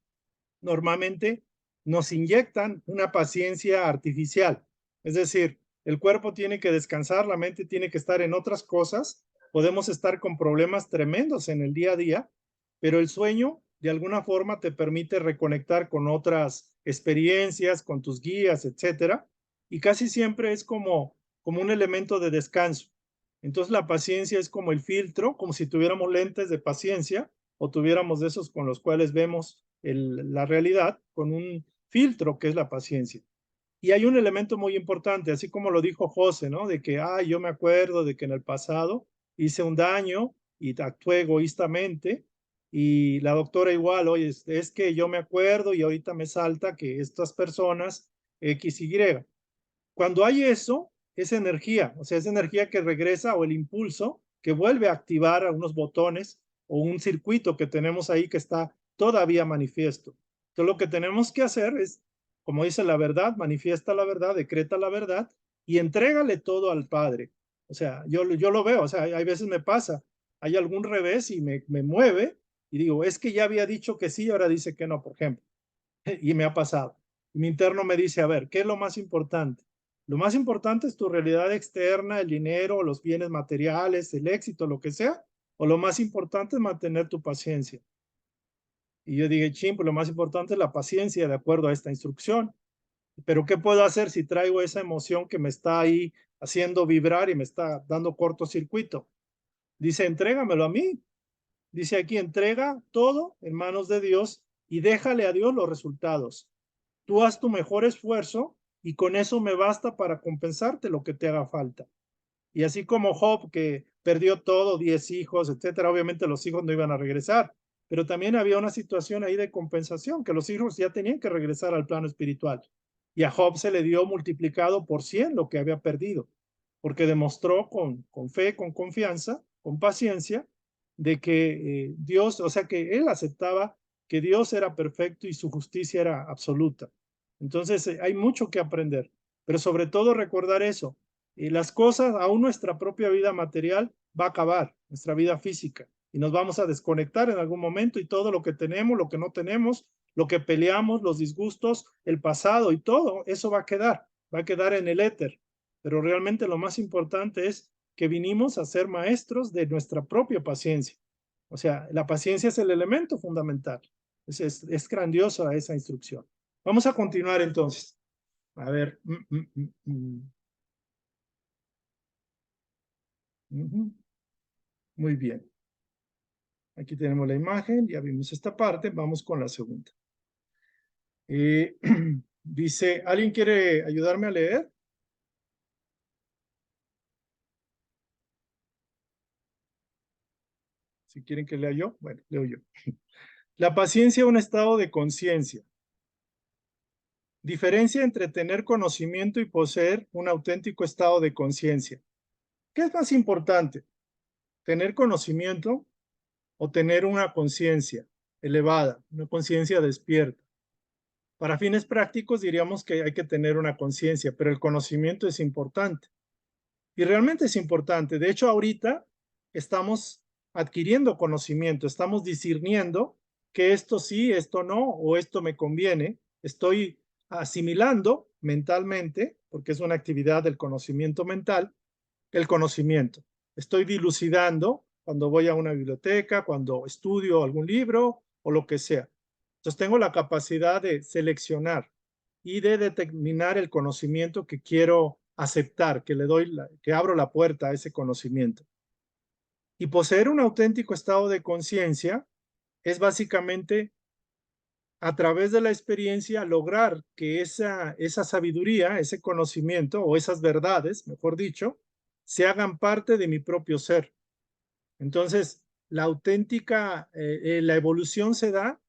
normalmente nos inyectan una paciencia artificial. Es decir, el cuerpo tiene que descansar, la mente tiene que estar en otras cosas. Podemos estar con problemas tremendos en el día a día, pero el sueño de alguna forma te permite reconectar con otras experiencias, con tus guías, etcétera. Y casi siempre es como un elemento de descanso. Entonces la paciencia es como el filtro, como si tuviéramos lentes de paciencia o tuviéramos de esos con los cuales vemos la realidad con un filtro que es la paciencia. Y hay un elemento muy importante, así como lo dijo José, ¿no? De que, yo me acuerdo de que en el pasado hice un daño y actué egoístamente. y la doctora igual, oye, es que yo me acuerdo y ahorita me salta que estas personas X, Y. Cuando hay eso, es energía, o sea, es energía que regresa o el impulso que vuelve a activar a unos botones o un circuito que tenemos ahí que está todavía manifiesto. Entonces, lo que tenemos que hacer es, como dice la verdad, manifiesta la verdad, decreta la verdad y entrégale todo al Padre. O sea, yo lo veo, o sea, hay veces me pasa, hay algún revés y me mueve y digo, es que ya había dicho que sí y ahora dice que no, por ejemplo. Y me ha pasado. Mi interno me dice, a ver, ¿qué es lo más importante? Lo más importante es tu realidad externa, el dinero, los bienes materiales, el éxito, lo que sea, o lo más importante es mantener tu paciencia. Y yo dije, ching, pues lo más importante es la paciencia de acuerdo a esta instrucción. Pero ¿qué puedo hacer si traigo esa emoción que me está ahí haciendo vibrar y me está dando cortocircuito? Dice, entrégamelo a mí. Dice aquí, entrega todo en manos de Dios y déjale a Dios los resultados. Tú haz tu mejor esfuerzo y con eso me basta para compensarte lo que te haga falta. Y así como Job, que perdió todo, 10 hijos, etcétera, obviamente los hijos no iban a regresar, pero también había una situación ahí de compensación, que los hijos ya tenían que regresar al plano espiritual. Y a Job se le dio multiplicado por 100 lo que había perdido, porque demostró con fe, con confianza, con paciencia, de que Dios, o sea, que él aceptaba que Dios era perfecto y su justicia era absoluta. Entonces, hay mucho que aprender, pero sobre todo recordar eso, y las cosas, aún nuestra propia vida material va a acabar, nuestra vida física, y nos vamos a desconectar en algún momento y todo lo que tenemos, lo que no tenemos, lo que peleamos, los disgustos, el pasado y todo, eso va a quedar en el éter. Pero realmente lo más importante es que vinimos a ser maestros de nuestra propia paciencia. O sea, la paciencia es el elemento fundamental. Es grandiosa esa instrucción. Vamos a continuar entonces. A ver. Muy bien. Aquí tenemos la imagen, ya vimos esta parte, vamos con la segunda. Dice, ¿alguien quiere ayudarme a leer? Si quieren que lea yo, bueno, leo yo. La paciencia es un estado de conciencia. Diferencia entre tener conocimiento y poseer un auténtico estado de conciencia. ¿Qué es más importante? ¿Tener conocimiento o tener una conciencia elevada, una conciencia despierta? Para fines prácticos diríamos que hay que tener una conciencia, pero el conocimiento es importante. Y realmente es importante. De hecho, ahorita estamos adquiriendo conocimiento, estamos discerniendo que esto sí, esto no, o esto me conviene. Estoy asimilando mentalmente, porque es una actividad del conocimiento mental, el conocimiento. Estoy dilucidando cuando voy a una biblioteca, cuando estudio algún libro o lo que sea. Entonces tengo la capacidad de seleccionar y de determinar el conocimiento que quiero aceptar, que le doy, que abro la puerta a ese conocimiento. Y poseer un auténtico estado de conciencia es básicamente a través de la experiencia lograr que esa sabiduría, ese conocimiento o esas verdades, mejor dicho, se hagan parte de mi propio ser. Entonces, la auténtica, la evolución se da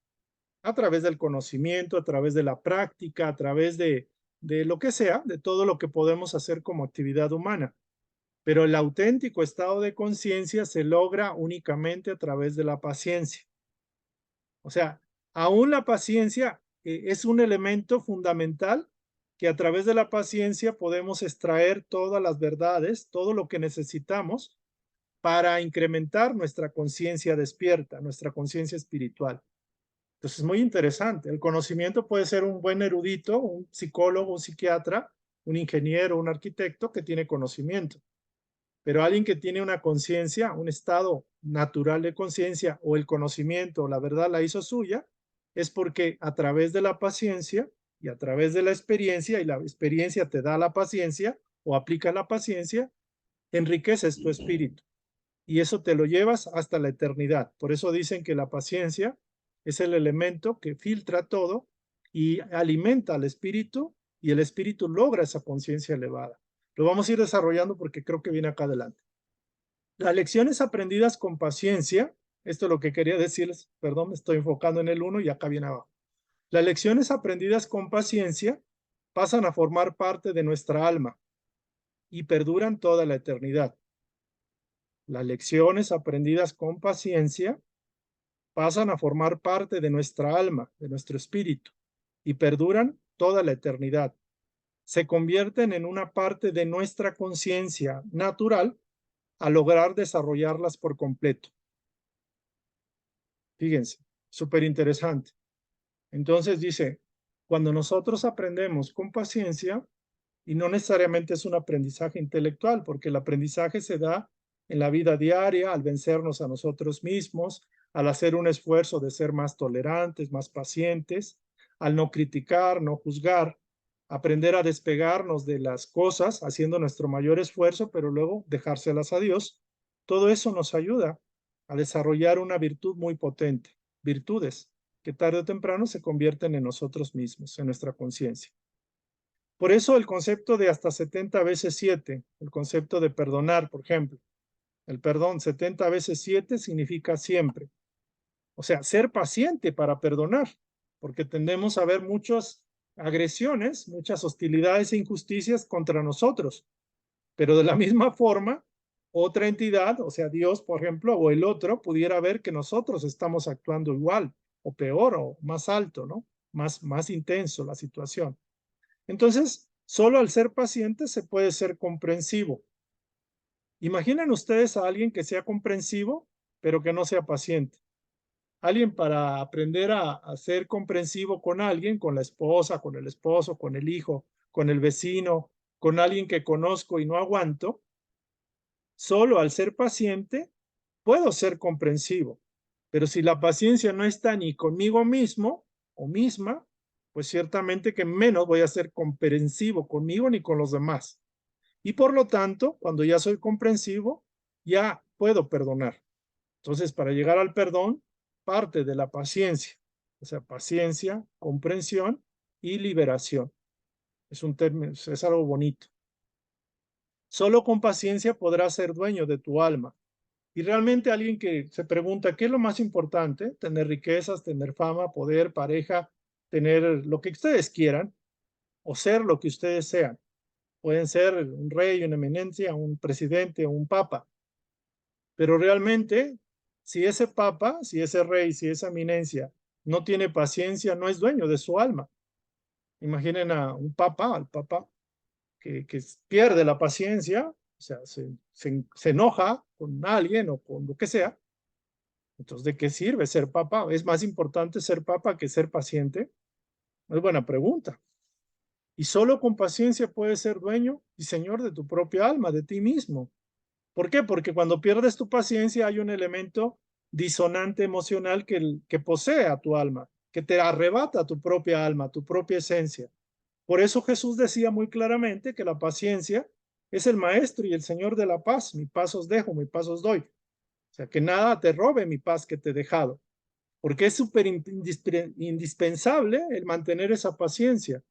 a través del conocimiento, a través de la práctica, a través de lo que sea, de todo lo que podemos hacer como actividad humana. Pero el auténtico estado de conciencia se logra únicamente a través de la paciencia. O sea, aún la paciencia es un elemento fundamental que a través de la paciencia podemos extraer todas las verdades, todo lo que necesitamos para incrementar nuestra conciencia despierta, nuestra conciencia espiritual. Entonces es muy interesante. El conocimiento puede ser un buen erudito, un psicólogo, un psiquiatra, un ingeniero, un arquitecto que tiene conocimiento. Pero alguien que tiene una conciencia, un estado natural de conciencia o el conocimiento o la verdad la hizo suya, es porque a través de la paciencia y a través de la experiencia, y la experiencia te da la paciencia o aplica la paciencia, enriqueces tu espíritu. Y eso te lo llevas hasta la eternidad. Por eso dicen que la paciencia es el elemento que filtra todo y alimenta al espíritu y el espíritu logra esa conciencia elevada. Lo vamos a ir desarrollando porque creo que viene acá adelante. Las lecciones aprendidas con paciencia Esto es lo que quería decirles. Perdón, me estoy enfocando en el 1 y acá viene abajo. Las lecciones aprendidas con paciencia pasan a formar parte de nuestra alma y perduran toda la eternidad. Las lecciones aprendidas con paciencia pasan a formar parte de nuestra alma, de nuestro espíritu, y perduran toda la eternidad. Se convierten en una parte de nuestra conciencia natural a lograr desarrollarlas por completo. Fíjense, súper interesante. Entonces dice, cuando nosotros aprendemos con paciencia, y no necesariamente es un aprendizaje intelectual, porque el aprendizaje se da en la vida diaria, al vencernos a nosotros mismos, al hacer un esfuerzo de ser más tolerantes, más pacientes, al no criticar, no juzgar, aprender a despegarnos de las cosas, haciendo nuestro mayor esfuerzo, pero luego dejárselas a Dios. Todo eso nos ayuda a desarrollar una virtud muy potente, virtudes que tarde o temprano se convierten en nosotros mismos, en nuestra conciencia. Por eso el concepto de hasta 70 veces 7, el concepto de perdonar, por ejemplo, el perdón 70 veces 7 significa siempre. O sea, ser paciente para perdonar, porque tendemos a ver muchas agresiones, muchas hostilidades e injusticias contra nosotros. Pero de la misma forma, otra entidad, o sea, Dios, por ejemplo, o el otro, pudiera ver que nosotros estamos actuando igual, o peor, o más alto, ¿no? Más intenso la situación. Entonces, solo al ser paciente se puede ser comprensivo. Imaginen ustedes a alguien que sea comprensivo, pero que no sea paciente. Alguien para aprender a ser comprensivo con alguien, con la esposa, con el esposo, con el hijo, con el vecino, con alguien que conozco y no aguanto, solo al ser paciente puedo ser comprensivo. Pero si la paciencia no está ni conmigo mismo o misma, pues ciertamente que menos voy a ser comprensivo conmigo ni con los demás. Y por lo tanto, cuando ya soy comprensivo, ya puedo perdonar. Entonces, para llegar al perdón, parte de la paciencia. O sea, paciencia, comprensión y liberación. Es un término, es algo bonito. Solo con paciencia podrás ser dueño de tu alma. Y realmente alguien que se pregunta, ¿qué es lo más importante? Tener riquezas, tener fama, poder, pareja, tener lo que ustedes quieran o ser lo que ustedes sean. Pueden ser un rey, una eminencia, un presidente o un papa. Pero realmente, si ese papa, si ese rey, si esa eminencia no tiene paciencia, no es dueño de su alma. Imaginen a un papa, al papa que pierde la paciencia, o sea, se enoja con alguien o con lo que sea. Entonces, ¿de qué sirve ser papa? ¿Es más importante ser papa que ser paciente? Es buena pregunta. Y solo con paciencia puedes ser dueño y señor de tu propia alma, de ti mismo. ¿Por qué? Porque cuando pierdes tu paciencia hay un elemento disonante emocional que posee a tu alma, que te arrebata tu propia alma, tu propia esencia. Por eso Jesús decía muy claramente que la paciencia es el maestro y el señor de la paz. Mi paz os dejo, mi paz os doy. O sea, que nada te robe mi paz que te he dejado. Porque es súper indispensable el mantener esa paciencia.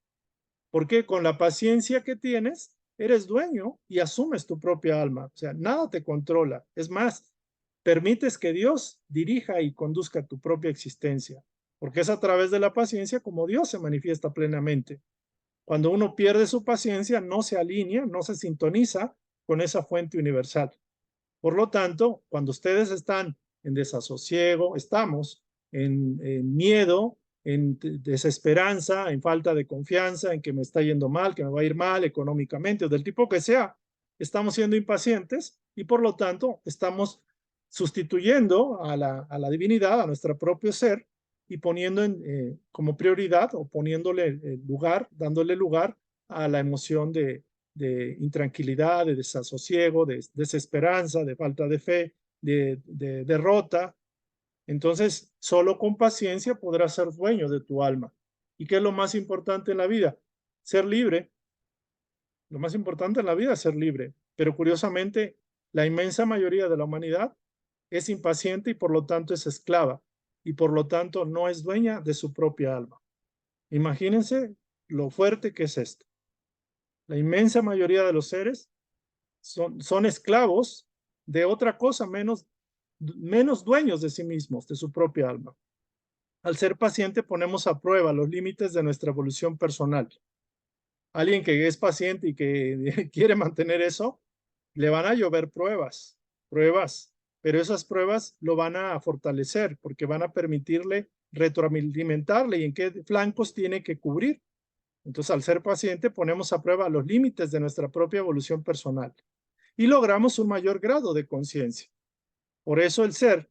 Porque con la paciencia que tienes, eres dueño y asumes tu propia alma. O sea, nada te controla. Es más, permites que Dios dirija y conduzca tu propia existencia. Porque es a través de la paciencia como Dios se manifiesta plenamente. Cuando uno pierde su paciencia, no se alinea, no se sintoniza con esa fuente universal. Por lo tanto, cuando ustedes están en desasosiego, estamos en miedo, en desesperanza, en falta de confianza, en que me está yendo mal, que me va a ir mal económicamente o del tipo que sea, estamos siendo impacientes y por lo tanto estamos sustituyendo a la divinidad, a nuestro propio ser y poniendo como prioridad o poniéndole lugar, dándole lugar a la emoción de intranquilidad, de desasosiego, de desesperanza, de falta de fe, de derrota. Entonces, solo con paciencia podrás ser dueño de tu alma. ¿Y qué es lo más importante en la vida? Ser libre. Lo más importante en la vida es ser libre. Pero curiosamente, la inmensa mayoría de la humanidad es impaciente y por lo tanto es esclava. Y por lo tanto no es dueña de su propia alma. Imagínense lo fuerte que es esto. La inmensa mayoría de los seres son esclavos de otra cosa menos menos dueños de sí mismos, de su propia alma. Al ser paciente ponemos a prueba los límites de nuestra evolución personal. Alguien que es paciente y que quiere mantener eso, le van a llover pruebas, pero esas pruebas lo van a fortalecer porque van a permitirle retroalimentarle y en qué flancos tiene que cubrir. Entonces, al ser paciente, ponemos a prueba los límites de nuestra propia evolución personal y logramos un mayor grado de conciencia. Por eso el ser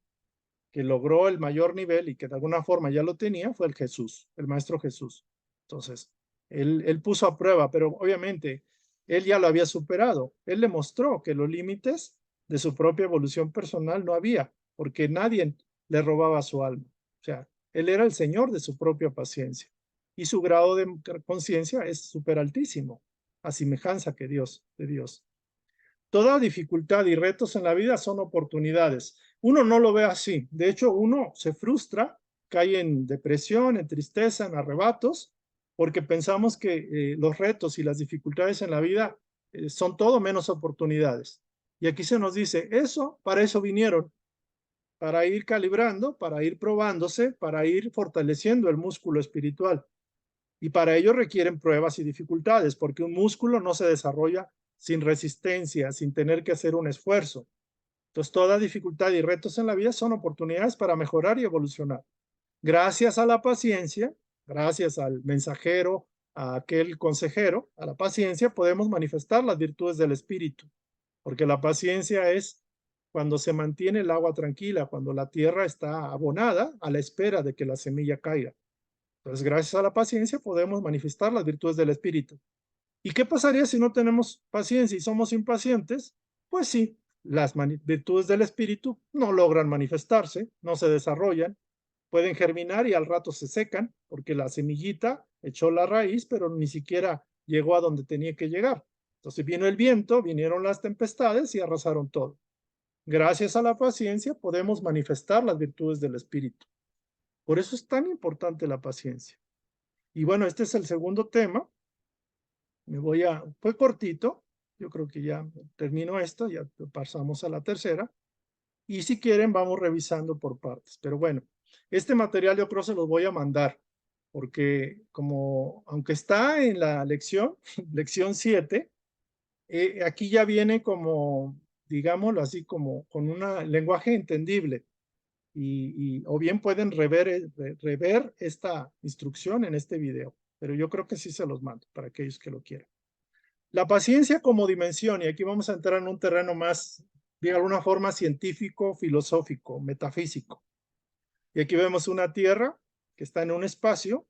que logró el mayor nivel y que de alguna forma ya lo tenía fue el Jesús, el Maestro Jesús. Entonces, él puso a prueba, pero obviamente él ya lo había superado. Él le mostró que los límites de su propia evolución personal no había, porque nadie le robaba su alma. O sea, él era el señor de su propia paciencia y su grado de conciencia es súper altísimo, a semejanza que de Dios. Toda dificultad y retos en la vida son oportunidades. Uno no lo ve así. De hecho, uno se frustra, cae en depresión, en tristeza, en arrebatos, porque pensamos que los retos y las dificultades en la vida son todo menos oportunidades. Y aquí se nos dice, para eso vinieron, para ir calibrando, para ir probándose, para ir fortaleciendo el músculo espiritual. Y para ello requieren pruebas y dificultades, porque un músculo no se desarrolla sin resistencia, sin tener que hacer un esfuerzo. Entonces, toda dificultad y retos en la vida son oportunidades para mejorar y evolucionar. Gracias a la paciencia, gracias al mensajero, a aquel consejero, a la paciencia, podemos manifestar las virtudes del espíritu, porque la paciencia es cuando se mantiene el agua tranquila, cuando la tierra está abonada a la espera de que la semilla caiga. Entonces, gracias a la paciencia podemos manifestar las virtudes del espíritu. ¿Y qué pasaría si no tenemos paciencia y somos impacientes? Pues sí, las virtudes del espíritu no logran manifestarse, no se desarrollan, pueden germinar y al rato se secan, porque la semillita echó la raíz, pero ni siquiera llegó a donde tenía que llegar. Entonces vino el viento, vinieron las tempestades y arrasaron todo. Gracias a la paciencia podemos manifestar las virtudes del espíritu. Por eso es tan importante la paciencia. Y bueno, este es el segundo tema. Fue cortito, yo creo que ya termino esto, ya pasamos a la tercera. Y si quieren, vamos revisando por partes. Pero bueno, este material yo creo se los voy a mandar, porque aunque está en la lección 7, aquí ya viene como, digámoslo así, como con un lenguaje entendible. O bien pueden rever esta instrucción en este video, pero yo creo que sí se los mando para aquellos que lo quieran. La paciencia como dimensión, y aquí vamos a entrar en un terreno más, de alguna forma, científico, filosófico, metafísico. Y aquí vemos una Tierra que está en un espacio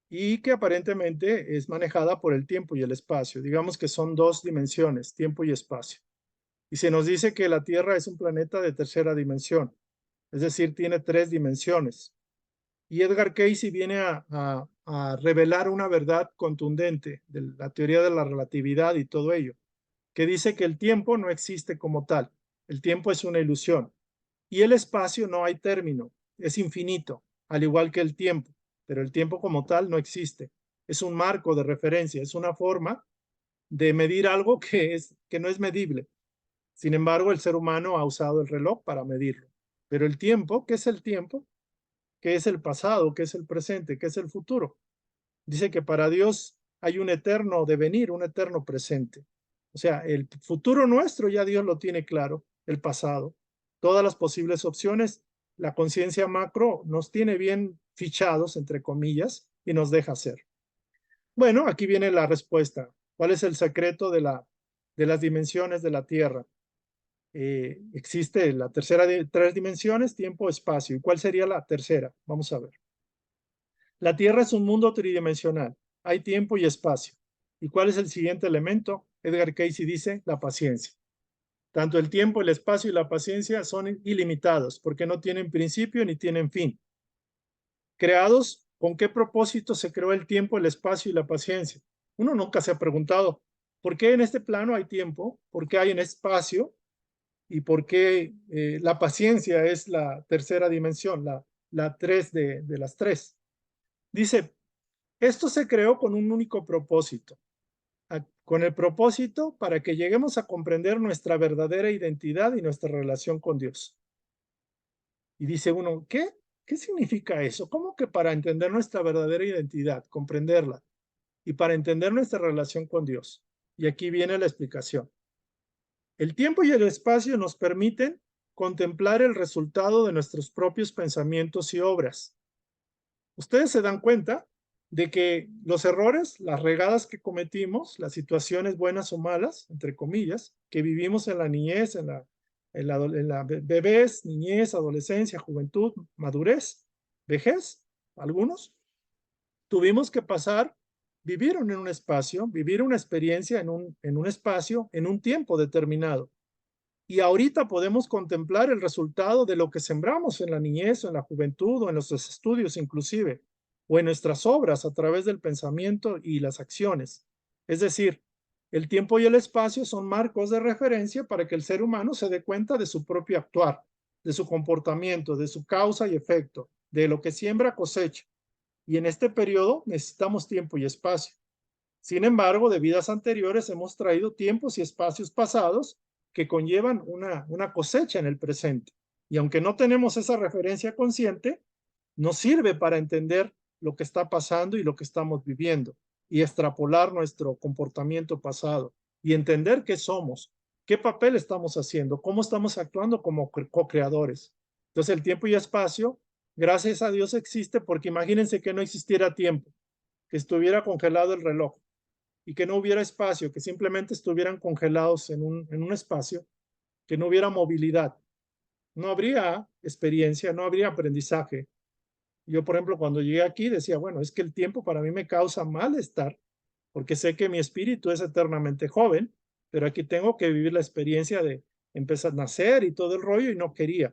y que aparentemente es manejada por el tiempo y el espacio. Digamos que son dos dimensiones, tiempo y espacio. Y se nos dice que la Tierra es un planeta de tercera dimensión, es decir, tiene 3 dimensiones. Y Edgar Cayce viene a revelar una verdad contundente de la teoría de la relatividad y todo ello, que dice que el tiempo no existe como tal, el tiempo es una ilusión, y el espacio no hay término, es infinito, al igual que el tiempo, pero el tiempo como tal no existe, es un marco de referencia, es una forma de medir algo que no es medible. Sin embargo, el ser humano ha usado el reloj para medirlo, pero el tiempo, ¿qué es el tiempo? ¿Qué es el pasado? ¿Qué es el presente? ¿Qué es el futuro? Dice que para Dios hay un eterno devenir, un eterno presente. O sea, el futuro nuestro ya Dios lo tiene claro, el pasado, todas las posibles opciones, la conciencia macro nos tiene bien fichados, entre comillas, y nos deja ser. Bueno, aquí viene la respuesta. ¿Cuál es el secreto de las dimensiones de la Tierra? Existe la tercera de 3 dimensiones, tiempo, espacio. ¿Y cuál sería la tercera? Vamos a ver. La Tierra es un mundo tridimensional. Hay tiempo y espacio. ¿Y cuál es el siguiente elemento? Edgar Cayce dice la paciencia. Tanto el tiempo, el espacio y la paciencia son ilimitados porque no tienen principio ni tienen fin. Creados, ¿con qué propósito se creó el tiempo, el espacio y la paciencia? Uno nunca se ha preguntado, ¿por qué en este plano hay tiempo? ¿Por qué hay en espacio? ¿Y por qué la paciencia es la tercera dimensión, la 3 de las 3? Dice, esto se creó con un único propósito, con el propósito para que lleguemos a comprender nuestra verdadera identidad y nuestra relación con Dios. Y dice uno, ¿qué? ¿Qué significa eso? ¿Cómo que para entender nuestra verdadera identidad, comprenderla, y para entender nuestra relación con Dios? Y aquí viene la explicación. El tiempo y el espacio nos permiten contemplar el resultado de nuestros propios pensamientos y obras. Ustedes se dan cuenta de que los errores, las regadas que cometimos, las situaciones buenas o malas, entre comillas, que vivimos en la niñez, en la bebés, niñez, adolescencia, juventud, madurez, vejez, algunos, tuvimos que pasar, vivir en un espacio, vivir una experiencia en un espacio, en un tiempo determinado. Y ahorita podemos contemplar el resultado de lo que sembramos en la niñez, o en la juventud, o en nuestros estudios inclusive, o en nuestras obras a través del pensamiento y las acciones. Es decir, el tiempo y el espacio son marcos de referencia para que el ser humano se dé cuenta de su propio actuar, de su comportamiento, de su causa y efecto, de lo que siembra cosecha. Y en este periodo necesitamos tiempo y espacio. Sin embargo, de vidas anteriores hemos traído tiempos y espacios pasados que conllevan una cosecha en el presente. Y aunque no tenemos esa referencia consciente, nos sirve para entender lo que está pasando y lo que estamos viviendo y extrapolar nuestro comportamiento pasado y entender qué somos, qué papel estamos haciendo, cómo estamos actuando como co-creadores. Entonces el tiempo y espacio, gracias a Dios existe, porque imagínense que no existiera tiempo, que estuviera congelado el reloj y que no hubiera espacio, que simplemente estuvieran congelados en un espacio, que no hubiera movilidad. No habría experiencia, no habría aprendizaje. Yo, por ejemplo, cuando llegué aquí decía, bueno, es que el tiempo para mí me causa malestar, porque sé que mi espíritu es eternamente joven, pero aquí tengo que vivir la experiencia de empezar a nacer y todo el rollo y no quería.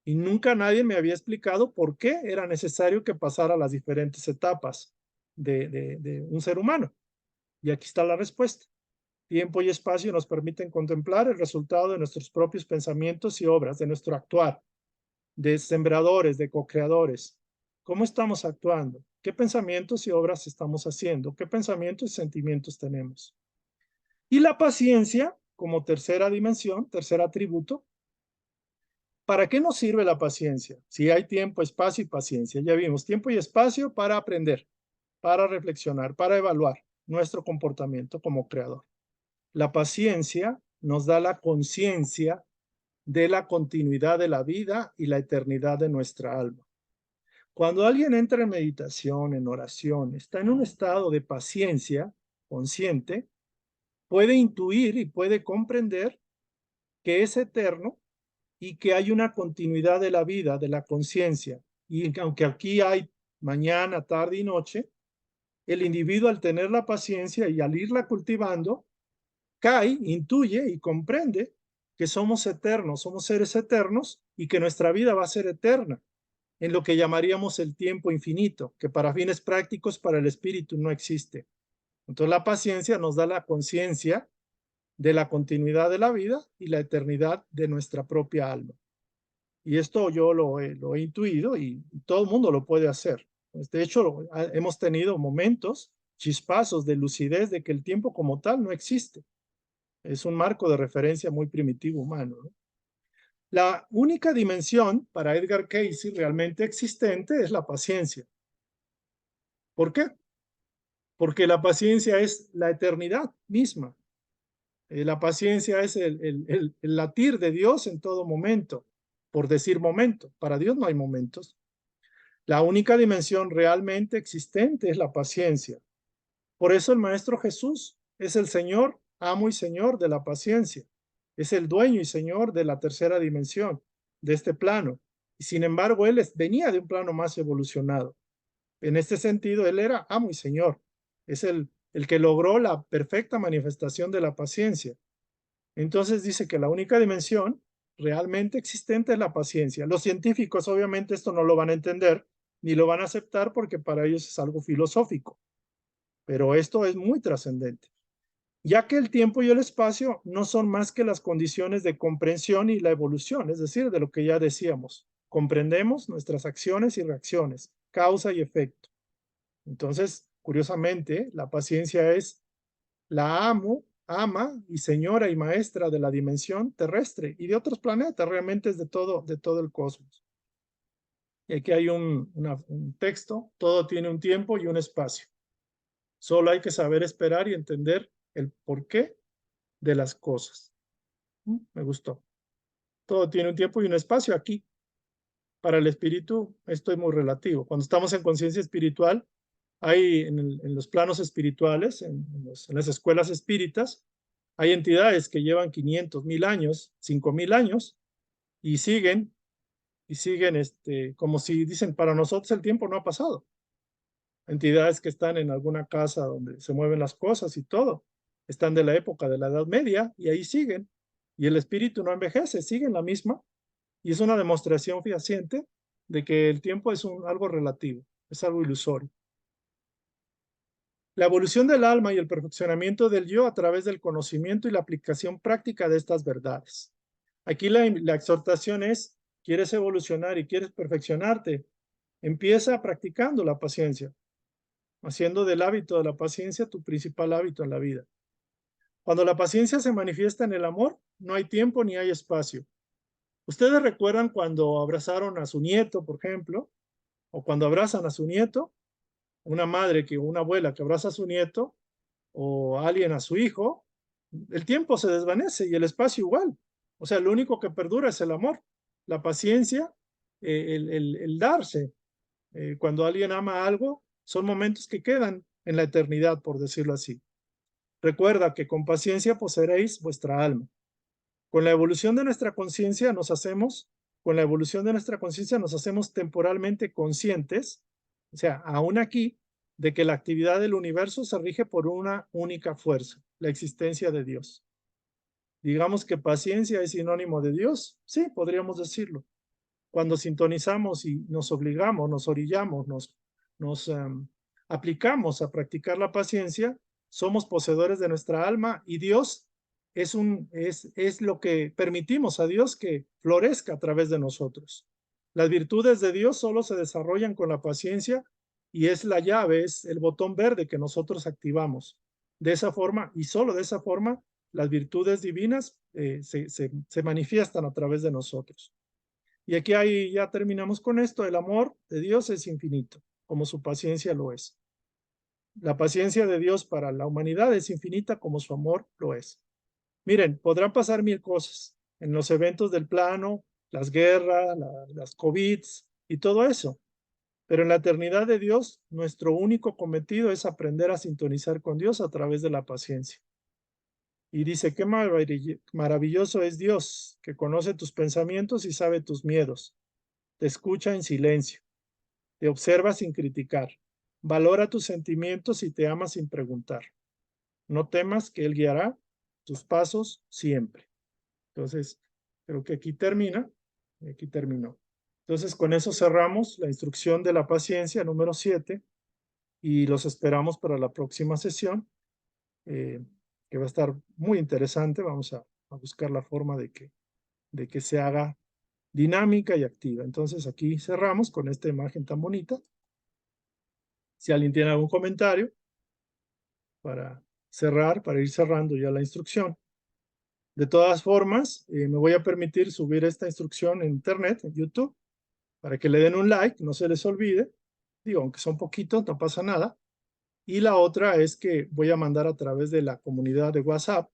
Y nunca nadie me había explicado por qué era necesario que pasara las diferentes etapas de un ser humano. Y aquí está la respuesta. Tiempo y espacio nos permiten contemplar el resultado de nuestros propios pensamientos y obras, de nuestro actuar, de sembradores, de co-creadores. ¿Cómo estamos actuando? ¿Qué pensamientos y obras estamos haciendo? ¿Qué pensamientos y sentimientos tenemos? Y la paciencia, como tercera dimensión, tercer atributo. ¿Para qué nos sirve la paciencia? Si hay tiempo, espacio y paciencia. Ya vimos, tiempo y espacio para aprender, para reflexionar, para evaluar nuestro comportamiento como creador. La paciencia nos da la conciencia de la continuidad de la vida y la eternidad de nuestra alma. Cuando alguien entra en meditación, en oración, está en un estado de paciencia consciente, puede intuir y puede comprender que es eterno y que hay una continuidad de la vida, de la conciencia. Y aunque aquí hay mañana, tarde y noche, el individuo al tener la paciencia y al irla cultivando, cae, intuye y comprende que somos eternos, somos seres eternos y que nuestra vida va a ser eterna en lo que llamaríamos el tiempo infinito, que para fines prácticos para el espíritu no existe. Entonces la paciencia nos da la conciencia de la continuidad de la vida y la eternidad de nuestra propia alma. Y esto yo lo he intuido y todo el mundo lo puede hacer. De hecho, hemos tenido momentos, chispazos de lucidez de que el tiempo como tal no existe. Es un marco de referencia muy primitivo humano, ¿no? La única dimensión para Edgar Cayce realmente existente es la paciencia. ¿Por qué? Porque la paciencia es la eternidad misma. La paciencia es el latir de Dios en todo momento, por decir momento. Para Dios no hay momentos. La única dimensión realmente existente es la paciencia. Por eso el Maestro Jesús es el Señor, amo y Señor de la paciencia. Es el dueño y Señor de la tercera dimensión, de este plano. Y sin embargo, Él venía de un plano más evolucionado. En este sentido, Él era amo y Señor. Es el que logró la perfecta manifestación de la paciencia. Entonces dice que la única dimensión realmente existente es la paciencia. Los científicos obviamente esto no lo van a entender ni lo van a aceptar porque para ellos es algo filosófico. Pero esto es muy trascendente, ya que el tiempo y el espacio no son más que las condiciones de comprensión y la evolución, es decir, de lo que ya decíamos. Comprendemos nuestras acciones y reacciones, causa y efecto. Entonces, curiosamente, la paciencia es la ama y señora y maestra de la dimensión terrestre y de otros planetas, realmente es de todo el cosmos. Y aquí hay un texto, todo tiene un tiempo y un espacio. Solo hay que saber esperar y entender el porqué de las cosas. Me gustó. Todo tiene un tiempo y un espacio aquí. Para el espíritu, esto es muy relativo. Cuando estamos en conciencia espiritual, hay en los planos espirituales, en las escuelas espíritas, hay entidades que llevan 500, 1000 años, 5000 años, y siguen como si dicen, para nosotros el tiempo no ha pasado. Entidades que están en alguna casa donde se mueven las cosas y todo, están de la época de la Edad Media y ahí siguen. Y el espíritu no envejece, sigue en la misma. Y es una demostración fehaciente de que el tiempo es algo relativo, es algo ilusorio. La evolución del alma y el perfeccionamiento del yo a través del conocimiento y la aplicación práctica de estas verdades. Aquí la exhortación es, ¿quieres evolucionar y quieres perfeccionarte? Empieza practicando la paciencia, haciendo del hábito de la paciencia tu principal hábito en la vida. Cuando la paciencia se manifiesta en el amor, no hay tiempo ni hay espacio. ¿Ustedes recuerdan cuando abrazaron a su nieto, por ejemplo? O cuando abrazan a su nieto, una madre o una abuela que abraza a su nieto, o alguien a su hijo, el tiempo se desvanece y el espacio igual. O sea, lo único que perdura es el amor, la paciencia, el darse. Cuando alguien ama algo, son momentos que quedan en la eternidad, por decirlo así. Recuerda que con paciencia poseeréis vuestra alma. Con la evolución de nuestra conciencia con la evolución de nuestra conciencia nos hacemos temporalmente conscientes, o sea, aún aquí, de que la actividad del universo se rige por una única fuerza, la existencia de Dios. Digamos que paciencia es sinónimo de Dios, sí, podríamos decirlo. Cuando sintonizamos y nos obligamos, nos orillamos, nos aplicamos a practicar la paciencia, somos poseedores de nuestra alma y Dios es lo que permitimos a Dios que florezca a través de nosotros. Las virtudes de Dios solo se desarrollan con la paciencia y es la llave, es el botón verde que nosotros activamos. De esa forma y solo de esa forma, las virtudes divinas se manifiestan a través de nosotros. Y aquí ya terminamos con esto. El amor de Dios es infinito, como su paciencia lo es. La paciencia de Dios para la humanidad es infinita como su amor lo es. Miren, podrán pasar 1000 cosas en los eventos del plano, las guerras, las COVID y todo eso. Pero en la eternidad de Dios, nuestro único cometido es aprender a sintonizar con Dios a través de la paciencia. Y dice, qué maravilloso es Dios, que conoce tus pensamientos y sabe tus miedos. Te escucha en silencio, te observa sin criticar, valora tus sentimientos y te ama sin preguntar. No temas que Él guiará tus pasos siempre. Entonces, creo que aquí terminó. Entonces, con eso cerramos la instrucción de la paciencia número 7 y los esperamos para la próxima sesión, que va a estar muy interesante. Vamos a buscar la forma de que se haga dinámica y activa. Entonces aquí cerramos con esta imagen tan bonita. Si alguien tiene algún comentario para ir cerrando ya la instrucción. De todas formas, me voy a permitir subir esta instrucción en internet, en YouTube, para que le den un like, no se les olvide. Digo, aunque son poquitos, no pasa nada. Y la otra es que voy a mandar a través de la comunidad de WhatsApp,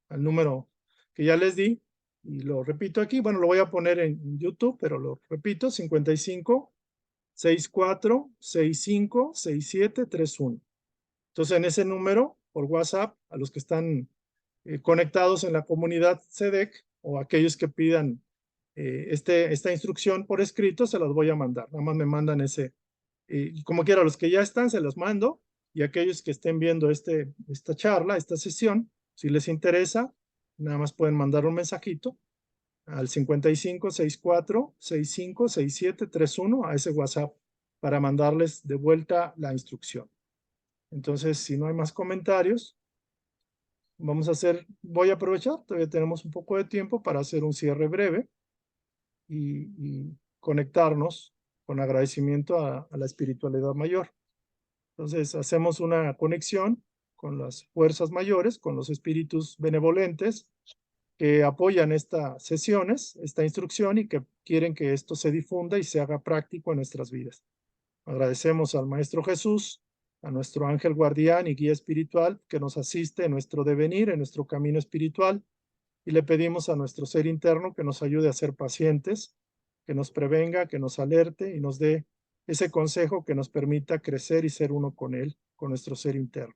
al número que ya les di, y lo repito aquí, bueno, lo voy a poner en YouTube, pero lo repito, 55 64 65 67 31. Entonces, en ese número, por WhatsApp, a los que están conectados en la comunidad CEDEC o aquellos que pidan esta instrucción por escrito, se las voy a mandar. Nada más me mandan ese. Como quiera, los que ya están, se los mando. Y aquellos que estén viendo esta charla, esta sesión, si les interesa, nada más pueden mandar un mensajito al 55 64 65 67 31 a ese WhatsApp para mandarles de vuelta la instrucción. Entonces, si no hay más comentarios, voy a aprovechar, todavía tenemos un poco de tiempo para hacer un cierre breve y conectarnos con agradecimiento a la espiritualidad mayor. Entonces, hacemos una conexión con las fuerzas mayores, con los espíritus benevolentes, que apoyan estas sesiones, esta instrucción, y que quieren que esto se difunda y se haga práctico en nuestras vidas. Agradecemos al Maestro Jesús, a nuestro ángel guardián y guía espiritual que nos asiste en nuestro devenir, en nuestro camino espiritual, y le pedimos a nuestro ser interno que nos ayude a ser pacientes, que nos prevenga, que nos alerte y nos dé ese consejo que nos permita crecer y ser uno con él, con nuestro ser interno.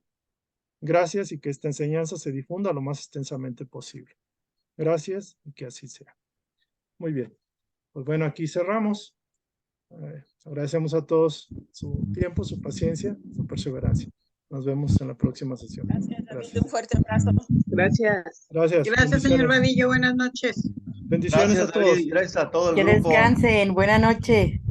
Gracias, y que esta enseñanza se difunda lo más extensamente posible. Gracias, y que así sea. Muy bien. Pues bueno, aquí cerramos. Agradecemos a todos su tiempo, su paciencia, su perseverancia. Nos vemos en la próxima sesión. Gracias, Gracias. David. Un fuerte abrazo. Gracias. Gracias. Gracias, señor Vadillo. Buenas noches. Bendiciones Gracias, a todos. David, y gracias a todo el Que grupo. descansen. Buena noche.